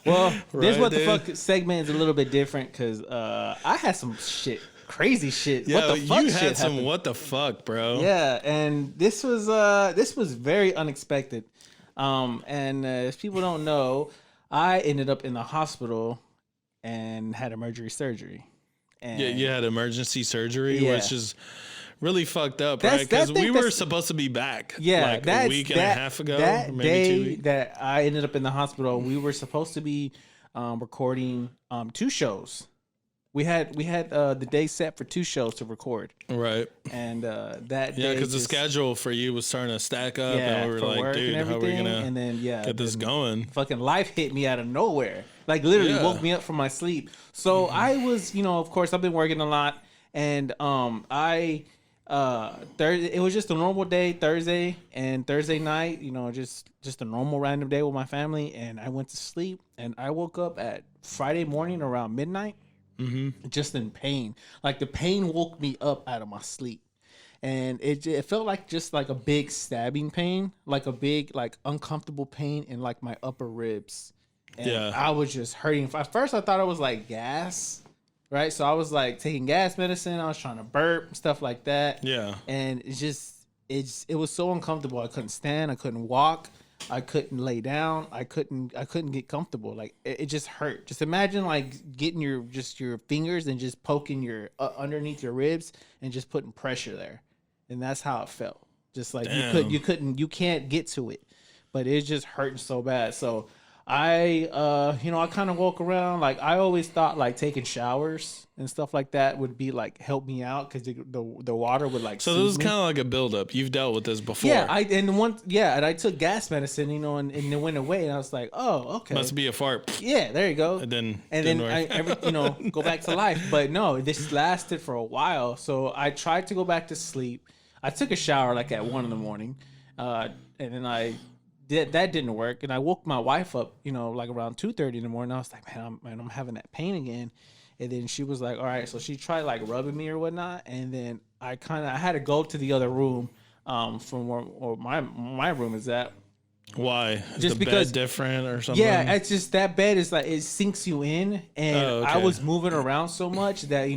Well, this What the Fuck segment is a little bit different because I had some shit. Crazy shit. Yeah, what the fuck you shit had some happened. what the fuck, bro. Yeah, and this was very unexpected. And if people don't know, I ended up in the hospital and had emergency surgery. And Yeah, you had emergency surgery, Yeah. which is really fucked up, That's- right? Because that thing we were that's- supposed to be back like that's, a week and a half ago, That or maybe day 2 weeks. that I ended up in the hospital, we were supposed to be recording 2 shows. We had the day set for 2 shows to record, Right. and that day Yeah, because the just- schedule for you was starting to stack up, yeah, and we were for like, work dude, and how are we everything, gonna and then get this going? fucking life hit me out of nowhere. Like literally Yeah. woke me up from my sleep. So I was, of course I've been working a lot, and it was just a normal day, Thursday night, just a normal random day with my family, and I went to sleep and I woke up at Friday morning around midnight, just in pain. Like the pain woke me up out of my sleep. And it felt like just like a big stabbing pain, like a big like uncomfortable pain in like my upper ribs. And Yeah. I was just hurting. At first I thought it was like gas, right? So I was like taking gas medicine. I was trying to burp, stuff like that. Yeah. And it was so uncomfortable. I couldn't stand. I couldn't walk. I couldn't lay down. I couldn't get comfortable. Like it just hurt. Just imagine like getting your fingers and just poking your underneath your ribs and just putting pressure there. And that's how it felt. Just like Damn. you can't get to it, but it's just hurting so bad. So I kind of walk around. Like I always thought like taking showers and stuff like that would be like help me out because the water would like. So this is kind of like a buildup. You've dealt with this before. Yeah, and I took gas medicine, and it went away, and I was like, oh, okay, Must be a fart. yeah, there you go. And then then didn't work. go back to life. But no, this lasted for a while. So I tried to go back to sleep. I took a shower like at 1 a.m, and then that didn't work, and I woke my wife up, like around 2:30 in the morning. I was like, man, I'm having that pain again. And then she was like, all right. So she tried like rubbing me or whatnot. And then I had to go to the other room from where my room is at. Why? Is Just the because- bed different or something? Yeah, it's just that bed is like it sinks you in, and Oh, okay. I was moving around so much that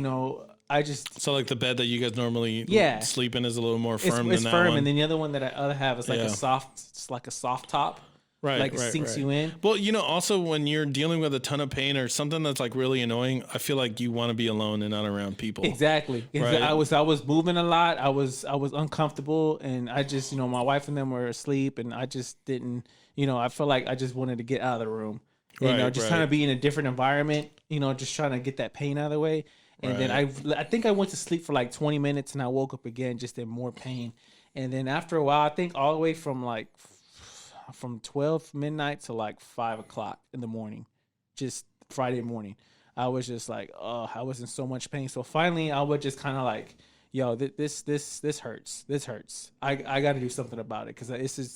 I just So like the bed that you guys normally Yeah. sleep in is a little more firm it's than that firm, one. and then the other one that I have is like Yeah. it's like a soft top. Right, like it right, sinks right. you in. Well, also when you're dealing with a ton of pain or something that's like really annoying, I feel like you want to be alone and not around people. Exactly. Right. I was moving a lot. I was uncomfortable, and I just my wife and them were asleep, and I just didn't. I felt like I just wanted to get out of the room. Right, Just right. trying to be in a different environment. Just trying to get that pain out of the way. And then I think I went to sleep for like 20 minutes, and I woke up again just in more pain. And then after a while, I think all the way from 12 midnight to like 5 o'clock in the morning, just Friday morning, I was just like, oh, I was in so much pain. So finally, I would just kind of like, yo, this hurts. This hurts. I got to do something about it because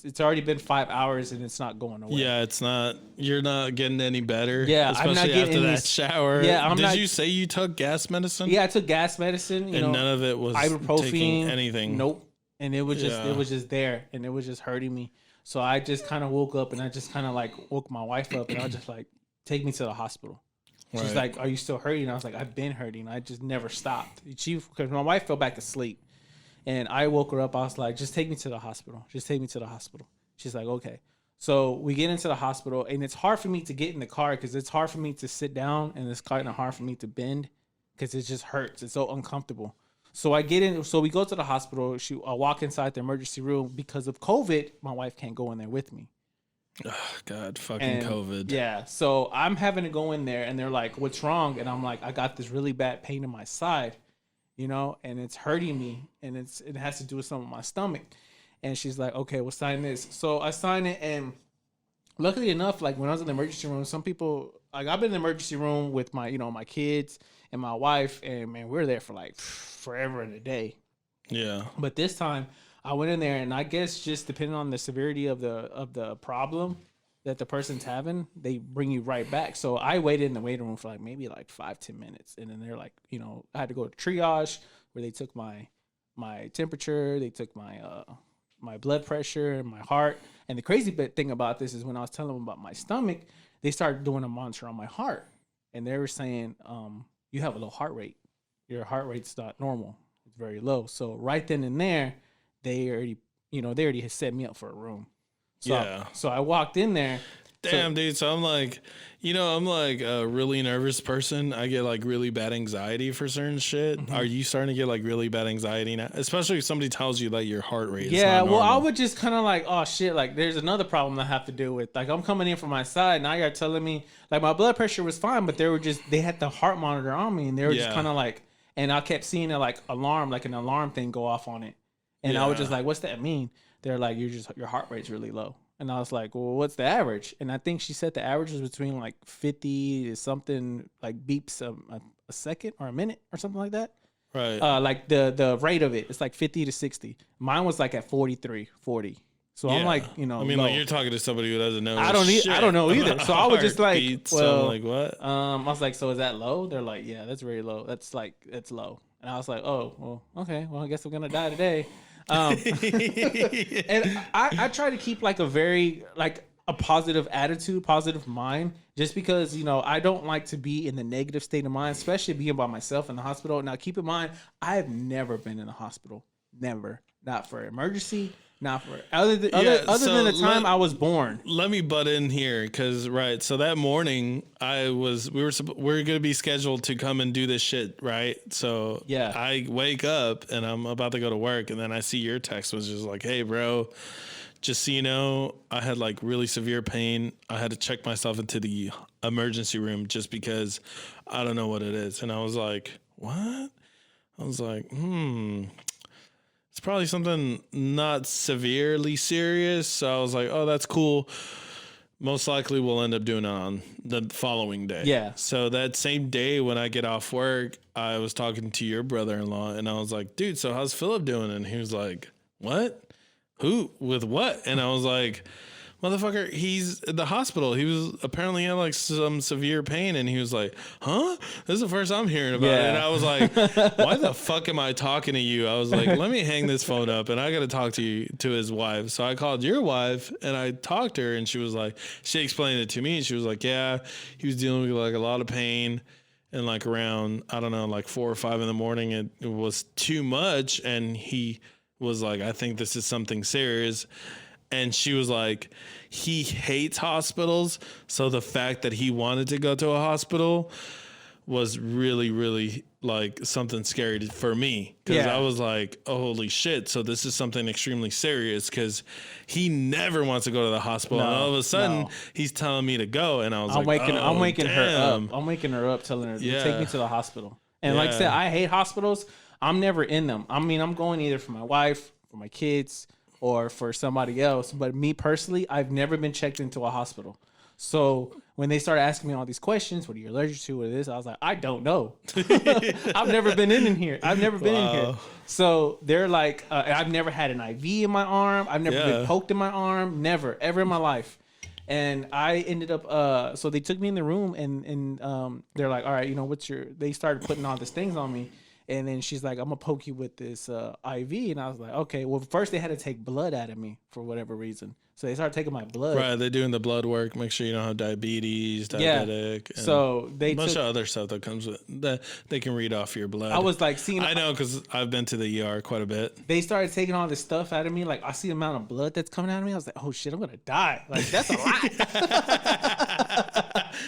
it's already been 5 hours and it's not going away. Yeah, you're not getting any better. Yeah, I'm especially not getting after that this- shower. Yeah, I'm Did not- you say you took gas medicine? Yeah, I took gas medicine. and none of it was taking ibuprofen, anything. Nope. And it was Yeah. just there, and it was just hurting me. So I just kind of woke up, and I just kind of like woke my wife up, and I was just like, take me to the hospital. She's Right. like, are you still hurting? I was like, I've been hurting. I just never stopped. Because my wife fell back asleep, and I woke her up. I was like, just take me to the hospital. Just take me to the hospital. She's like, okay. So we get into the hospital, and it's hard for me to get in the car because it's hard for me to sit down, and it's kind of hard for me to bend because it just hurts. It's so uncomfortable. So I get in. So we go to the hospital. I walk inside the emergency room because of COVID. My wife can't go in there with me. God, fucking And, COVID. Yeah. So I'm having to go in there, and they're like, "What's wrong?" And I'm like, "I got this really bad pain in my side, and it's hurting me, and it has to do with something with my stomach." And she's like, "Okay, we'll sign this." So I sign it, and luckily enough, like when I was in the emergency room, some people like I've been in the emergency room with my my kids and my wife, and man, we were there for like forever and a day. Yeah. But this time I went in there, and I guess just depending on the severity of the problem that the person's having, they bring you right back. So I waited in the waiting room for like maybe like 5-10 minutes, and then they're like, I had to go to triage where they took my temperature, they took my my blood pressure and my heart. And the crazy thing about this is when I was telling them about my stomach, they started doing a monitor on my heart, and they were saying, you have a low heart rate. Your heart rate's not normal. It's very low. So right then and there, they already had set me up for a room. So, Yeah. So I walked in there. Damn, dude. So I'm like, I'm like a really nervous person. I get like really bad anxiety for certain shit. Mm-hmm. Are you starting to get like really bad anxiety now? Especially if somebody tells you like your heart rate is Yeah, not well, I normal. would just kind of like, oh shit, like there's another problem I have to deal with. Like I'm coming in from my side, now you're telling me like my blood pressure was fine, but they had the heart monitor on me, and they were just Yeah. kind of like, and I kept seeing it like an alarm thing go off on it, and I was just Yeah. like, what's that mean? They're like, your heart rate's really low. And I was like, well, what's the average? And I think she said the average was between like 50 to something like beeps a second or a minute or something like that. Right. Like the rate of it, it's like 50 to 60. Mine was like at 43, 40. So I'm Yeah. like, I mean, low. like you're talking to somebody who doesn't know. I don't know either. So I was just like, heartbeats. well, I'm like, what? I was like, so is that low? They're like, yeah, that's very low. That's low. And I was like, oh, well, okay. Well, I guess I'm gonna die today. And I try to keep like a positive attitude, positive mind, just because, I don't like to be in the negative state of mind, especially being by myself in the hospital. Now, keep in mind, I have never been in the hospital. Never. Not for emergency, not for other than the time I was born. Let me butt in here because so that morning we were going to be scheduled to come and do this shit, right? So Yeah. I wake up and I'm about to go to work, and then I see your text was just like, hey bro, just so you know, I had like really severe pain. I had to check myself into the emergency room just because I don't know what it is. And I was like, what? I was like, it's probably something not severely serious. So I was like, oh, that's cool. Most likely we'll end up doing it on the following day. Yeah. So that same day when I get off work, I was talking to your brother-in-law, and I was like, dude, so how's Philip doing? And he was like, what? Who? With what? And I was like, motherfucker, he's at the hospital. He was apparently in like some severe pain, and he was like, huh? This is the first I'm hearing about it. And I was like, why the fuck am I talking to you? I was like, let me hang this phone up, and I got to talk to his wife. So I called your wife, and I talked to her, and she was like, she explained it to me, and she was like, yeah, he was dealing with like a lot of pain. And like around, I don't know, like 4 or 5 in the morning, it was too much. And he was like, I think this is something serious. And she was like, he hates hospitals. So the fact that he wanted to go to a hospital was really, really like something scary for me. Because I was like, oh, holy shit. So this is something extremely serious, because he never wants to go to the hospital. And all of a sudden, he's telling me to go. And I was I'm like, I'm waking her damn. up. I'm waking her up, telling her, take me to the hospital. And like I Yeah. said, I hate hospitals. I'm never in them. I mean, I'm going either for my wife, for my kids, or for somebody else. But me personally, I've never been checked into a hospital. So when they started asking me all these questions, what are you allergic to, what is this? I was like, I don't know. I've never been in here. I've never been in here. So they're like, I've never had an IV in my arm. I've never been poked in my arm. Never, ever in my life. And I ended up, so they took me in the room, and they're like, all right, you know, they started putting all these things on me. And then she's like, I'm going to poke you with this IV. And I was like, okay. Well, first they had to take blood out of me for whatever reason. So they started taking my blood. Right, they're doing the blood work. Make sure you don't have diabetes, diabetic. Yeah. So they a bunch of other stuff that comes with that. They can read off your blood. I was like, I know, because I've been to the ER quite a bit. They started taking all this stuff out of me. Like, I see the amount of blood that's coming out of me. I was like, oh shit, I'm gonna die. Like, that's a lot.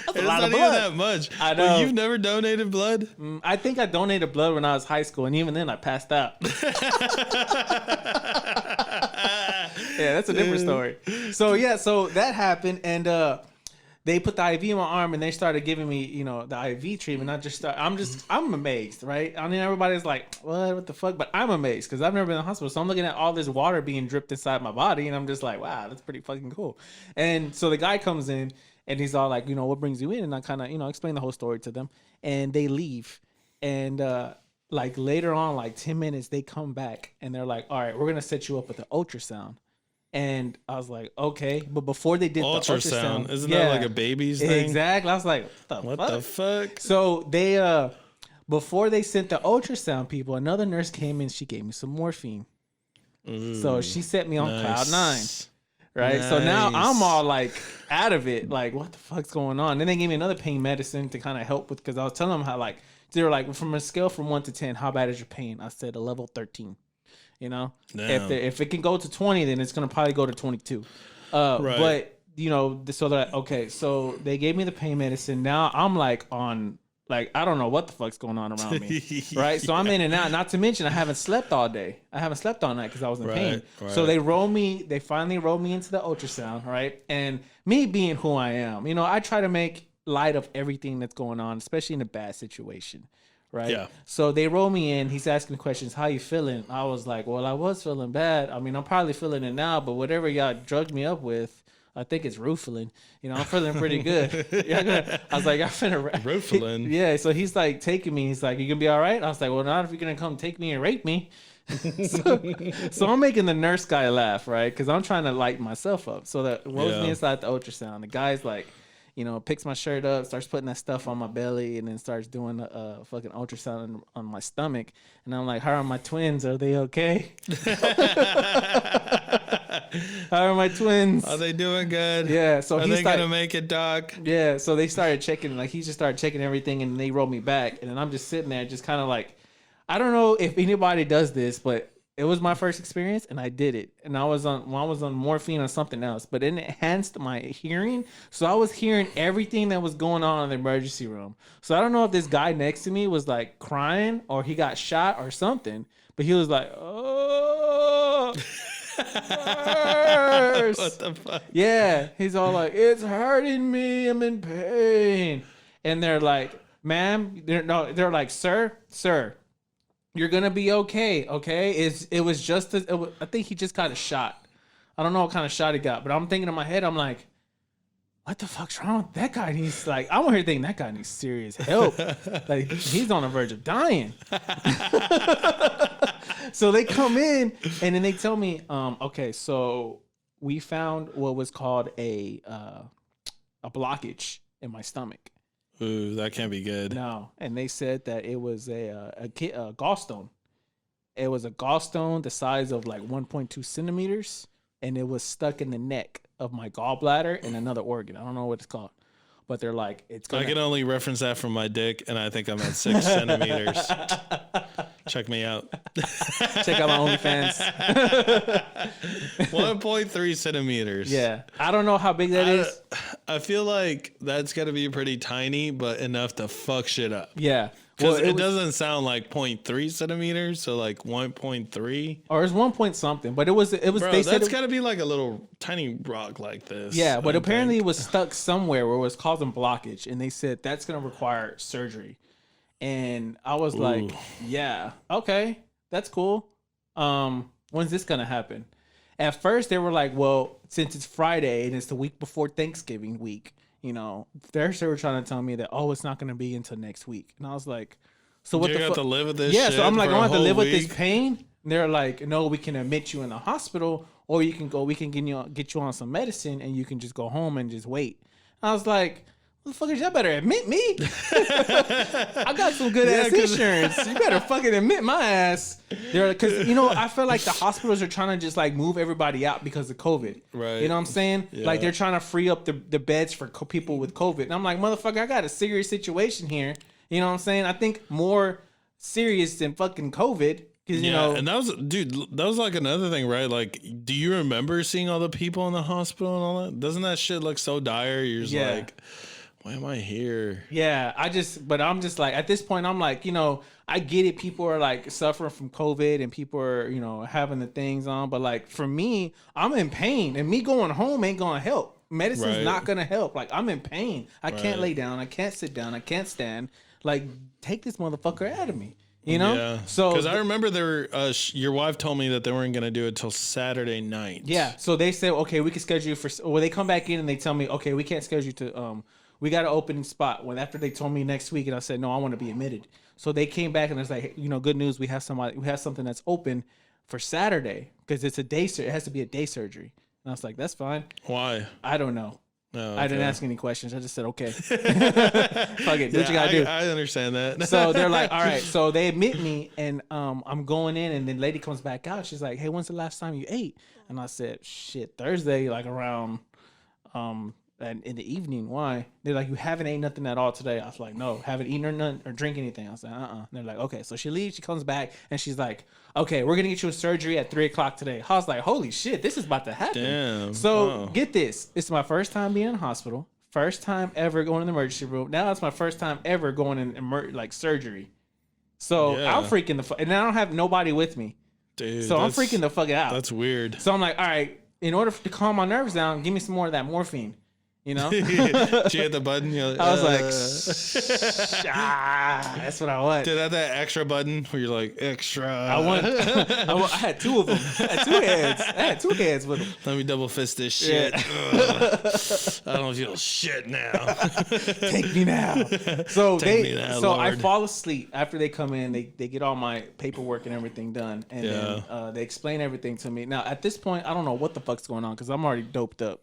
That's a lot of blood. Even that much. I know. Well, you've never donated blood? I think I donated blood when I was high school, and even then I passed out. Yeah, that's a different story. So that happened, and they put the IV in my arm, and they started giving me, you know, the IV treatment. I'm amazed, right? I mean, everybody's like, what the fuck? But I'm amazed, because I've never been in the hospital. So I'm looking at all this water being dripped inside my body, and I'm just like, wow, that's pretty fucking cool. And so the guy comes in, and he's all like, you know, what brings you in? And I kind of, you know, explain the whole story to them, and they leave. And like later on, like 10 minutes, they come back, and they're like, all right, we're going to set you up with an ultrasound. And I was like, okay. But before they did the ultrasound, isn't that like a baby's thing? Exactly. I was like, what the fuck? So they, before they sent the ultrasound people, another nurse came in. She gave me some morphine. Ooh, so she set me on nice. cloud 9. Right. Nice. So now I'm all like out of it. Like, what the fuck's going on? Then they gave me another pain medicine to kind of help with, because I was telling them how, like, they were like, from a scale from 1 to 10, how bad is your pain? I said a level 13. You know, if it can go to 20, then it's gonna probably go to 22. Right. But you know, so that okay, so they gave me the pain medicine. Now I'm like on, like, I don't know what the fuck's going on around me, right? So I'm in and out. Not to mention I haven't slept all day. I haven't slept all night because I was in pain. Right. So they finally rolled me into the ultrasound, right? And me being who I am, you know, I try to make light of everything that's going on, especially in a bad situation. Right. Yeah. So they roll me in. He's asking questions. How you feeling? I was like, well, I was feeling bad. I mean, I'm probably feeling it now, but whatever y'all drugged me up with, I think it's Rufalin. You know, I'm feeling pretty good. I was like, I'm finna Rufalin. Yeah. So he's like taking me. He's like, you gonna be all right? I was like, well, not if you're gonna come take me and rape me. so I'm making the nurse guy laugh, right? Because I'm trying to lighten myself up. So that rolls me inside the ultrasound. The guy's like, you know, picks my shirt up, starts putting that stuff on my belly, and then starts doing a fucking ultrasound on my stomach. And I'm like, how are my twins? Are they okay? How are my twins? Are they doing good? Yeah. So are they gonna make it, Doc? Yeah. So they started checking, like, he just started checking everything, and they rolled me back. And then I'm just sitting there, just kind of like, I don't know if anybody does this, but it was my first experience, and I did it. And I was on morphine or something else, but it enhanced my hearing. So I was hearing everything that was going on in the emergency room. So I don't know if this guy next to me was like crying or he got shot or something, but he was like, oh, what the fuck? Yeah. He's all like, it's hurting me. I'm in pain. And they're like, ma'am, they're like, sir. You're gonna be okay, okay? It was just I think he just got a shot. I don't know what kind of shot he got, but I'm thinking in my head, I'm like, what the fuck's wrong with that guy? Needs, like, I'm over here thinking that guy needs serious help. Like, he's on the verge of dying. So they come in and then they tell me, okay, so we found what was called a blockage in my stomach. Ooh, that can't be good. No, and they said that it was a gallstone. It was a gallstone the size of like 1.2 centimeters, and it was stuck in the neck of my gallbladder and another organ. I don't know what it's called, but they're like, it's gonna... I can only reference that from my dick, and I think I'm at 6 centimeters. Check me out. Check out my OnlyFans. 1.3 centimeters. Yeah, I don't know how big that is. I feel like that's got to be pretty tiny, but enough to fuck shit up. Yeah. Because it doesn't sound like 0.3 centimeters, so like 1.3. Or it's 1 point something, but it was. Bro, they said that's got to be like a little tiny rock like this. Yeah, but apparently it was stuck somewhere where it was causing blockage, and they said that's gonna require surgery. And I was like, yeah, okay, that's cool. When's this gonna happen? At first they were like, well, since it's Friday and it's the week before Thanksgiving week, you know, they were trying to tell me that, oh, it's not going to be until next week. And I was like, so what you the fuck? have to live with this Yeah, shit so I'm like, for I a have to whole live with week? this pain. And they're like, no, we can admit you in the hospital, or you can go, we can get you on some medicine and you can just go home and just wait. I was like, motherfuckers, y'all better admit me. I got some good ass insurance. You better fucking admit my ass. Because, you know, I feel like the hospitals are trying to just like move everybody out because of COVID. Right. You know what I'm saying? Yeah. Like they're trying to free up the beds for people with COVID. And I'm like, motherfucker, I got a serious situation here. You know what I'm saying? I think more serious than fucking COVID. Cause, you know, and that was like another thing, right? Like, do you remember seeing all the people in the hospital and all that? Doesn't that shit look so dire? You're just like, why am I here? Yeah, but I'm just like, at this point, I'm like, you know, I get it. People are like suffering from COVID and people are, you know, having the things on. But like for me, I'm in pain and me going home ain't going to help. Medicine's not going to help. Like I'm in pain. I can't lay down. I can't sit down. I can't stand. Like take this motherfucker out of me. You know? Yeah. So because I remember your wife told me that they weren't going to do it till Saturday night. Yeah. So they said, okay, we can schedule you for, well, they come back in and they tell me, okay, we can't schedule you to, we got an opening spot. When after they told me next week, and I said, no, I want to be admitted. So they came back and it's like, you know, good news. We have something that's open for Saturday because it's a day. It has to be a day surgery. And I was like, that's fine. Why? I don't know. Oh, okay. I didn't ask any questions. I just said, okay. Fuck it. Do what you gotta do. I understand that. So they're like, all right. So they admit me and I'm going in and then lady comes back out. She's like, hey, when's the last time you ate? And I said, shit, Thursday, like around and in the evening. Why? They're like, you haven't ate nothing at all today. I was like, no, haven't eaten or none or drink anything. I was like, And they're like, okay. So she leaves, she comes back and she's like, okay, we're gonna get you a surgery at 3:00 today. I was like, holy shit, this is about to happen. Damn. So get this. It's my first time being in the hospital. First time ever going in the emergency room. Now it's my first time ever going in like surgery. So I'm freaking and I don't have nobody with me. Dude, so I'm freaking the fuck out. That's weird. So I'm like, all right, in order to calm my nerves down, give me some more of that morphine. You know? She hit the button. You're like, I was like, that's what I want. Did that extra button where you're like, extra? I had two of them. I had two heads with them. Let me double fist this shit. I don't feel shit now. Take me now. So Lord. I fall asleep after they come in. They get all my paperwork and everything done, and then they explain everything to me. Now at this point, I don't know what the fuck's going on because I'm already doped up,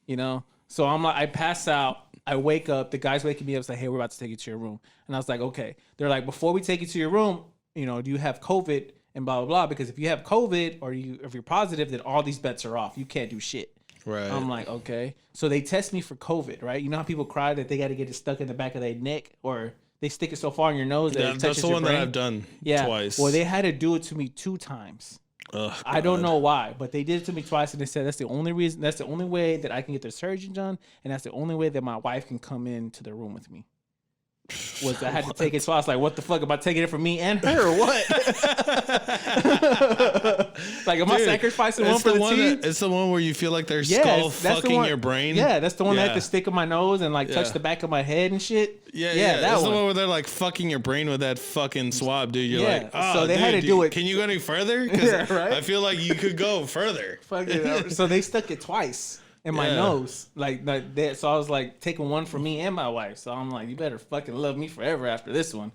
you know. So I'm like, I pass out. I wake up. The guy's waking me up. Say, hey, we're about to take you to your room. And I was like, okay. They're like, before we take you to your room, you know, do you have COVID and blah blah blah? Because if you have COVID or if you're positive, then all these bets are off. You can't do shit. Right. I'm like, okay. So they test me for COVID, right? You know how people cry that they got to get it stuck in the back of their neck or they stick it so far in your nose that it touches that's the your one brain? that I've done twice. Well, they had to do it to me 2 times. Ugh, I don't know why, but they did it to me twice, and they said that's the only reason. That's the only way that I can get the surgery done, and that's the only way that my wife can come into the room with me. Was I had to take it twice? Like, what the fuck? Am I taking it for me and her or what? Like, am I sacrificing one for the team? It's the one where you feel like their skull fucking your brain. Yeah, that's the one that had to stick in my nose and like touch the back of my head and shit. Yeah. That's the one where they're like fucking your brain with that fucking swab, dude. You're like, so they had to do it. Can you go any further? Yeah, right. I feel like you could go further. So they stuck it twice in my nose, like that. So I was like taking one for me and my wife. So I'm like, you better fucking love me forever after this one.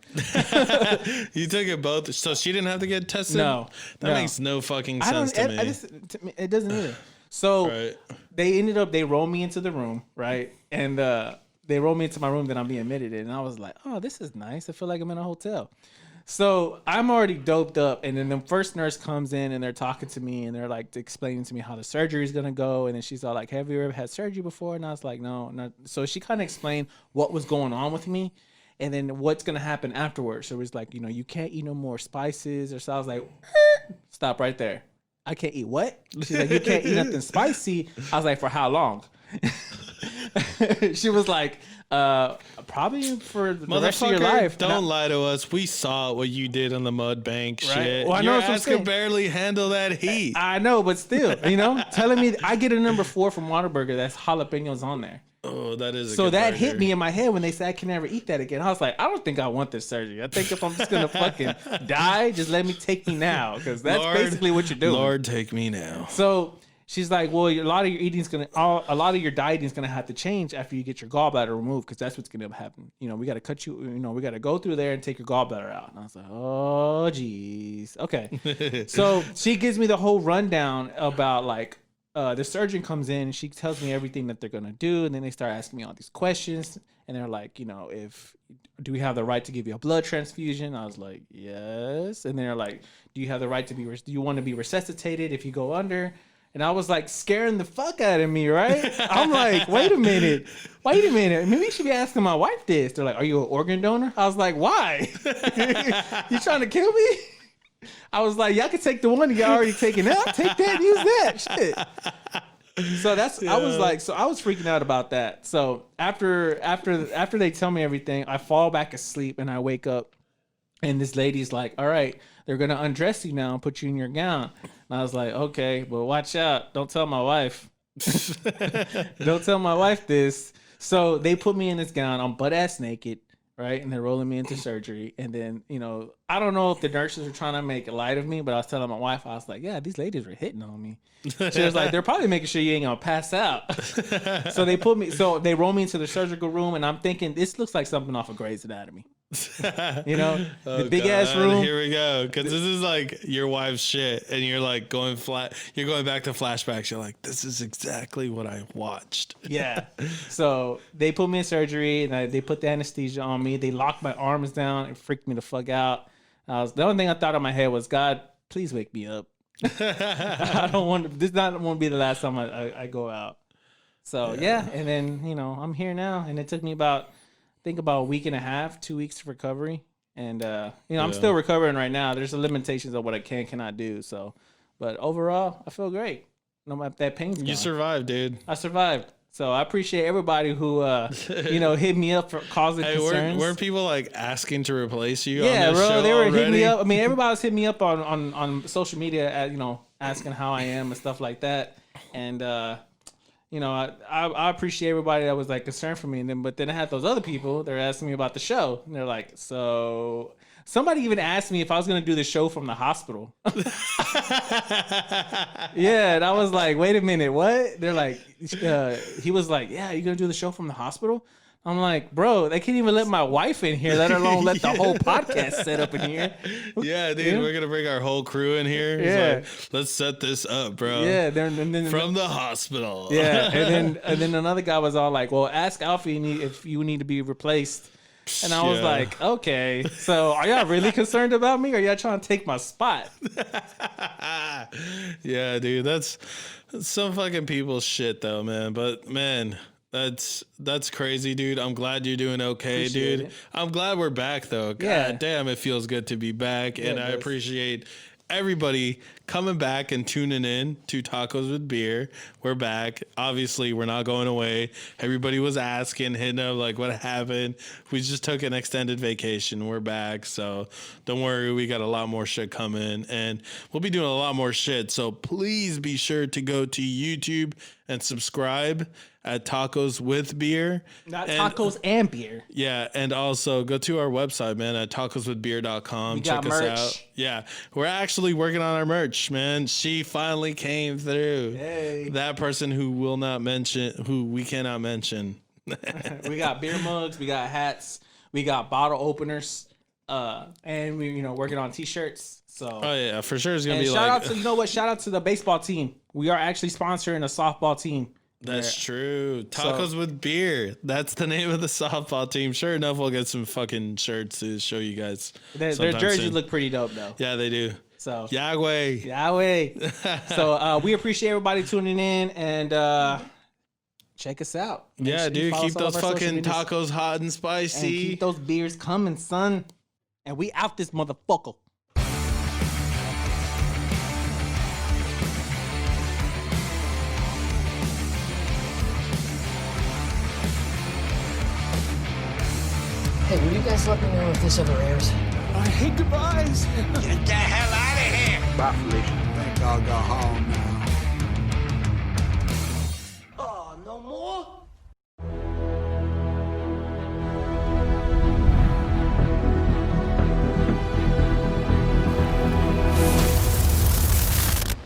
You took it both, so she didn't have to get tested. No, that makes no fucking sense to me. It doesn't either. So they rolled me into the room, right? And they rolled me into my room that I'm being admitted in. And I was like, oh, this is nice. I feel like I'm in a hotel. So I'm already doped up, and then the first nurse comes in and they're talking to me and they're like explaining to me how the surgery is gonna go. And then she's all like, "Have you ever had surgery before?" And I was like, "No, not." So she kind of explained what was going on with me, and then what's gonna happen afterwards. So it was like, you can't eat no more spices, or so. I was like, stop right there. I can't eat what? She's like, you can't eat nothing spicy. I was like, for how long? She was like, probably for the rest of your life. Don't lie to us. We saw what you did on the mud bank shit. Well, I Your know ass could barely handle that heat. I know, but still, telling me I get a number 4 from Whataburger that's jalapenos on there. Oh, that is so that hit me in my head when they said I can never eat that again. I was like, I don't think I want this surgery. I think if I'm just gonna fucking die, just let me take me now, because that's basically what you're doing. Lord, take me now. So she's like, well, a lot of your dieting is gonna have to change after you get your gallbladder removed, because that's what's gonna happen. We got to cut you. We got to go through there and take your gallbladder out. And I was like, oh, geez, okay. So she gives me the whole rundown about like. The surgeon comes in and she tells me everything that they're gonna do, and then they start asking me all these questions, and they're like, do we have the right to give you a blood transfusion? I was like, yes. And they're like, do you have the right to do you want to be resuscitated if you go under? And I was like scaring the fuck out of me, right? I'm like, wait a minute. Maybe you should be asking my wife this. They're like, are you an organ donor? I was like, why? You trying to kill me? I was like, y'all can take the one y'all already taken out. Take that, use that. Shit. So I was freaking out about that. So after they tell me everything, I fall back asleep and I wake up, and this lady's like, all right, they're gonna undress you now and put you in your gown. And I was like, okay, but watch out. Don't tell my wife. Don't tell my wife this. So they put me in this gown. I'm butt ass naked. Right, and they're rolling me into surgery, and then I don't know if the nurses are trying to make light of me, but I was telling my wife, I was like, yeah, these ladies were hitting on me. She was like, they're probably making sure you ain't gonna pass out. So they roll me into the surgical room, and I'm thinking this looks like something off of Grey's Anatomy. The big ass room. Here we go, because this is like your wife's shit, and you're like going flat. You're going back to flashbacks. You're like, this is exactly what I watched. Yeah. So they put me in surgery, and they put the anesthesia on me. They locked my arms down and freaked me the fuck out. The only thing I thought in my head was, God, please wake me up. I don't want to. This not want to be the last time I go out. So yeah, and then I'm here now, and it took me about a week and a half, 2 weeks of recovery, and I'm still recovering right now. There's limitations of what I cannot do. So, but overall, I feel great. No matter that pain's gone. You survived, dude. I survived. So I appreciate everybody who hit me up for causing concerns. Weren't people like asking to replace you? Yeah, on this bro, show they were already? hitting me up. I mean, everybody was hitting me up on social media, asking how I am and stuff like that. And I appreciate everybody that was like concerned for me. But then I had those other people. They're asking me about the show, and they're like, so. Somebody even asked me if I was going to do the show from the hospital. Yeah, and I was like, wait a minute, what? They're like, he was like, yeah, you going to do the show from the hospital? I'm like, bro, they can't even let my wife in here, let alone let the whole podcast set up in here. Yeah, dude, we're going to bring our whole crew in here. Yeah. Like, let's set this up, bro. Yeah. From the hospital. Yeah, and then another guy was all like, well, ask Alfie if you need to be replaced. And I was like, okay, so are y'all really concerned about me, or are y'all trying to take my spot? Yeah, dude, that's some fucking people's shit though, man. But man, that's crazy, dude. I'm glad you're doing okay, Appreciate dude. it. I'm glad we're back though. God damn, it feels good to be back. And I appreciate everybody coming back and tuning in to Tacos with Beer. We're back. Obviously, we're not going away. Everybody was asking, hitting up, like, what happened? We just took an extended vacation. We're back. So don't worry. We got a lot more shit coming, and we'll be doing a lot more shit. So please be sure to go to YouTube and subscribe at Tacos with Beer. Tacos and beer. Yeah, and also go to our website, man, at tacoswithbeer.com. We got Check merch. us out. Yeah, we're actually working on our merch, man. She finally came through. Hey. That person who we cannot mention. We got beer mugs. We got hats. We got bottle openers. And we working on t-shirts. So Oh yeah, for sure it's gonna and be shout like. out to shout out to the baseball team. We are actually sponsoring a softball team. That's true. Tacos with beer. That's the name of the softball team. Sure enough, we'll get some fucking shirts to show you guys. Their sometime jerseys soon. look pretty dope though. Yeah, they do. So Yahweh. So we appreciate everybody tuning in and check us out. Make Yeah, sure you dude. follow Keep us on all those of our social fucking medias. tacos hot and And spicy. keep those beers coming, son. And we out this motherfucker. Hey, will you guys let me know if this ever airs? I hate goodbyes. Get the hell out of here! Bye, Felicia. Think I'll go home now.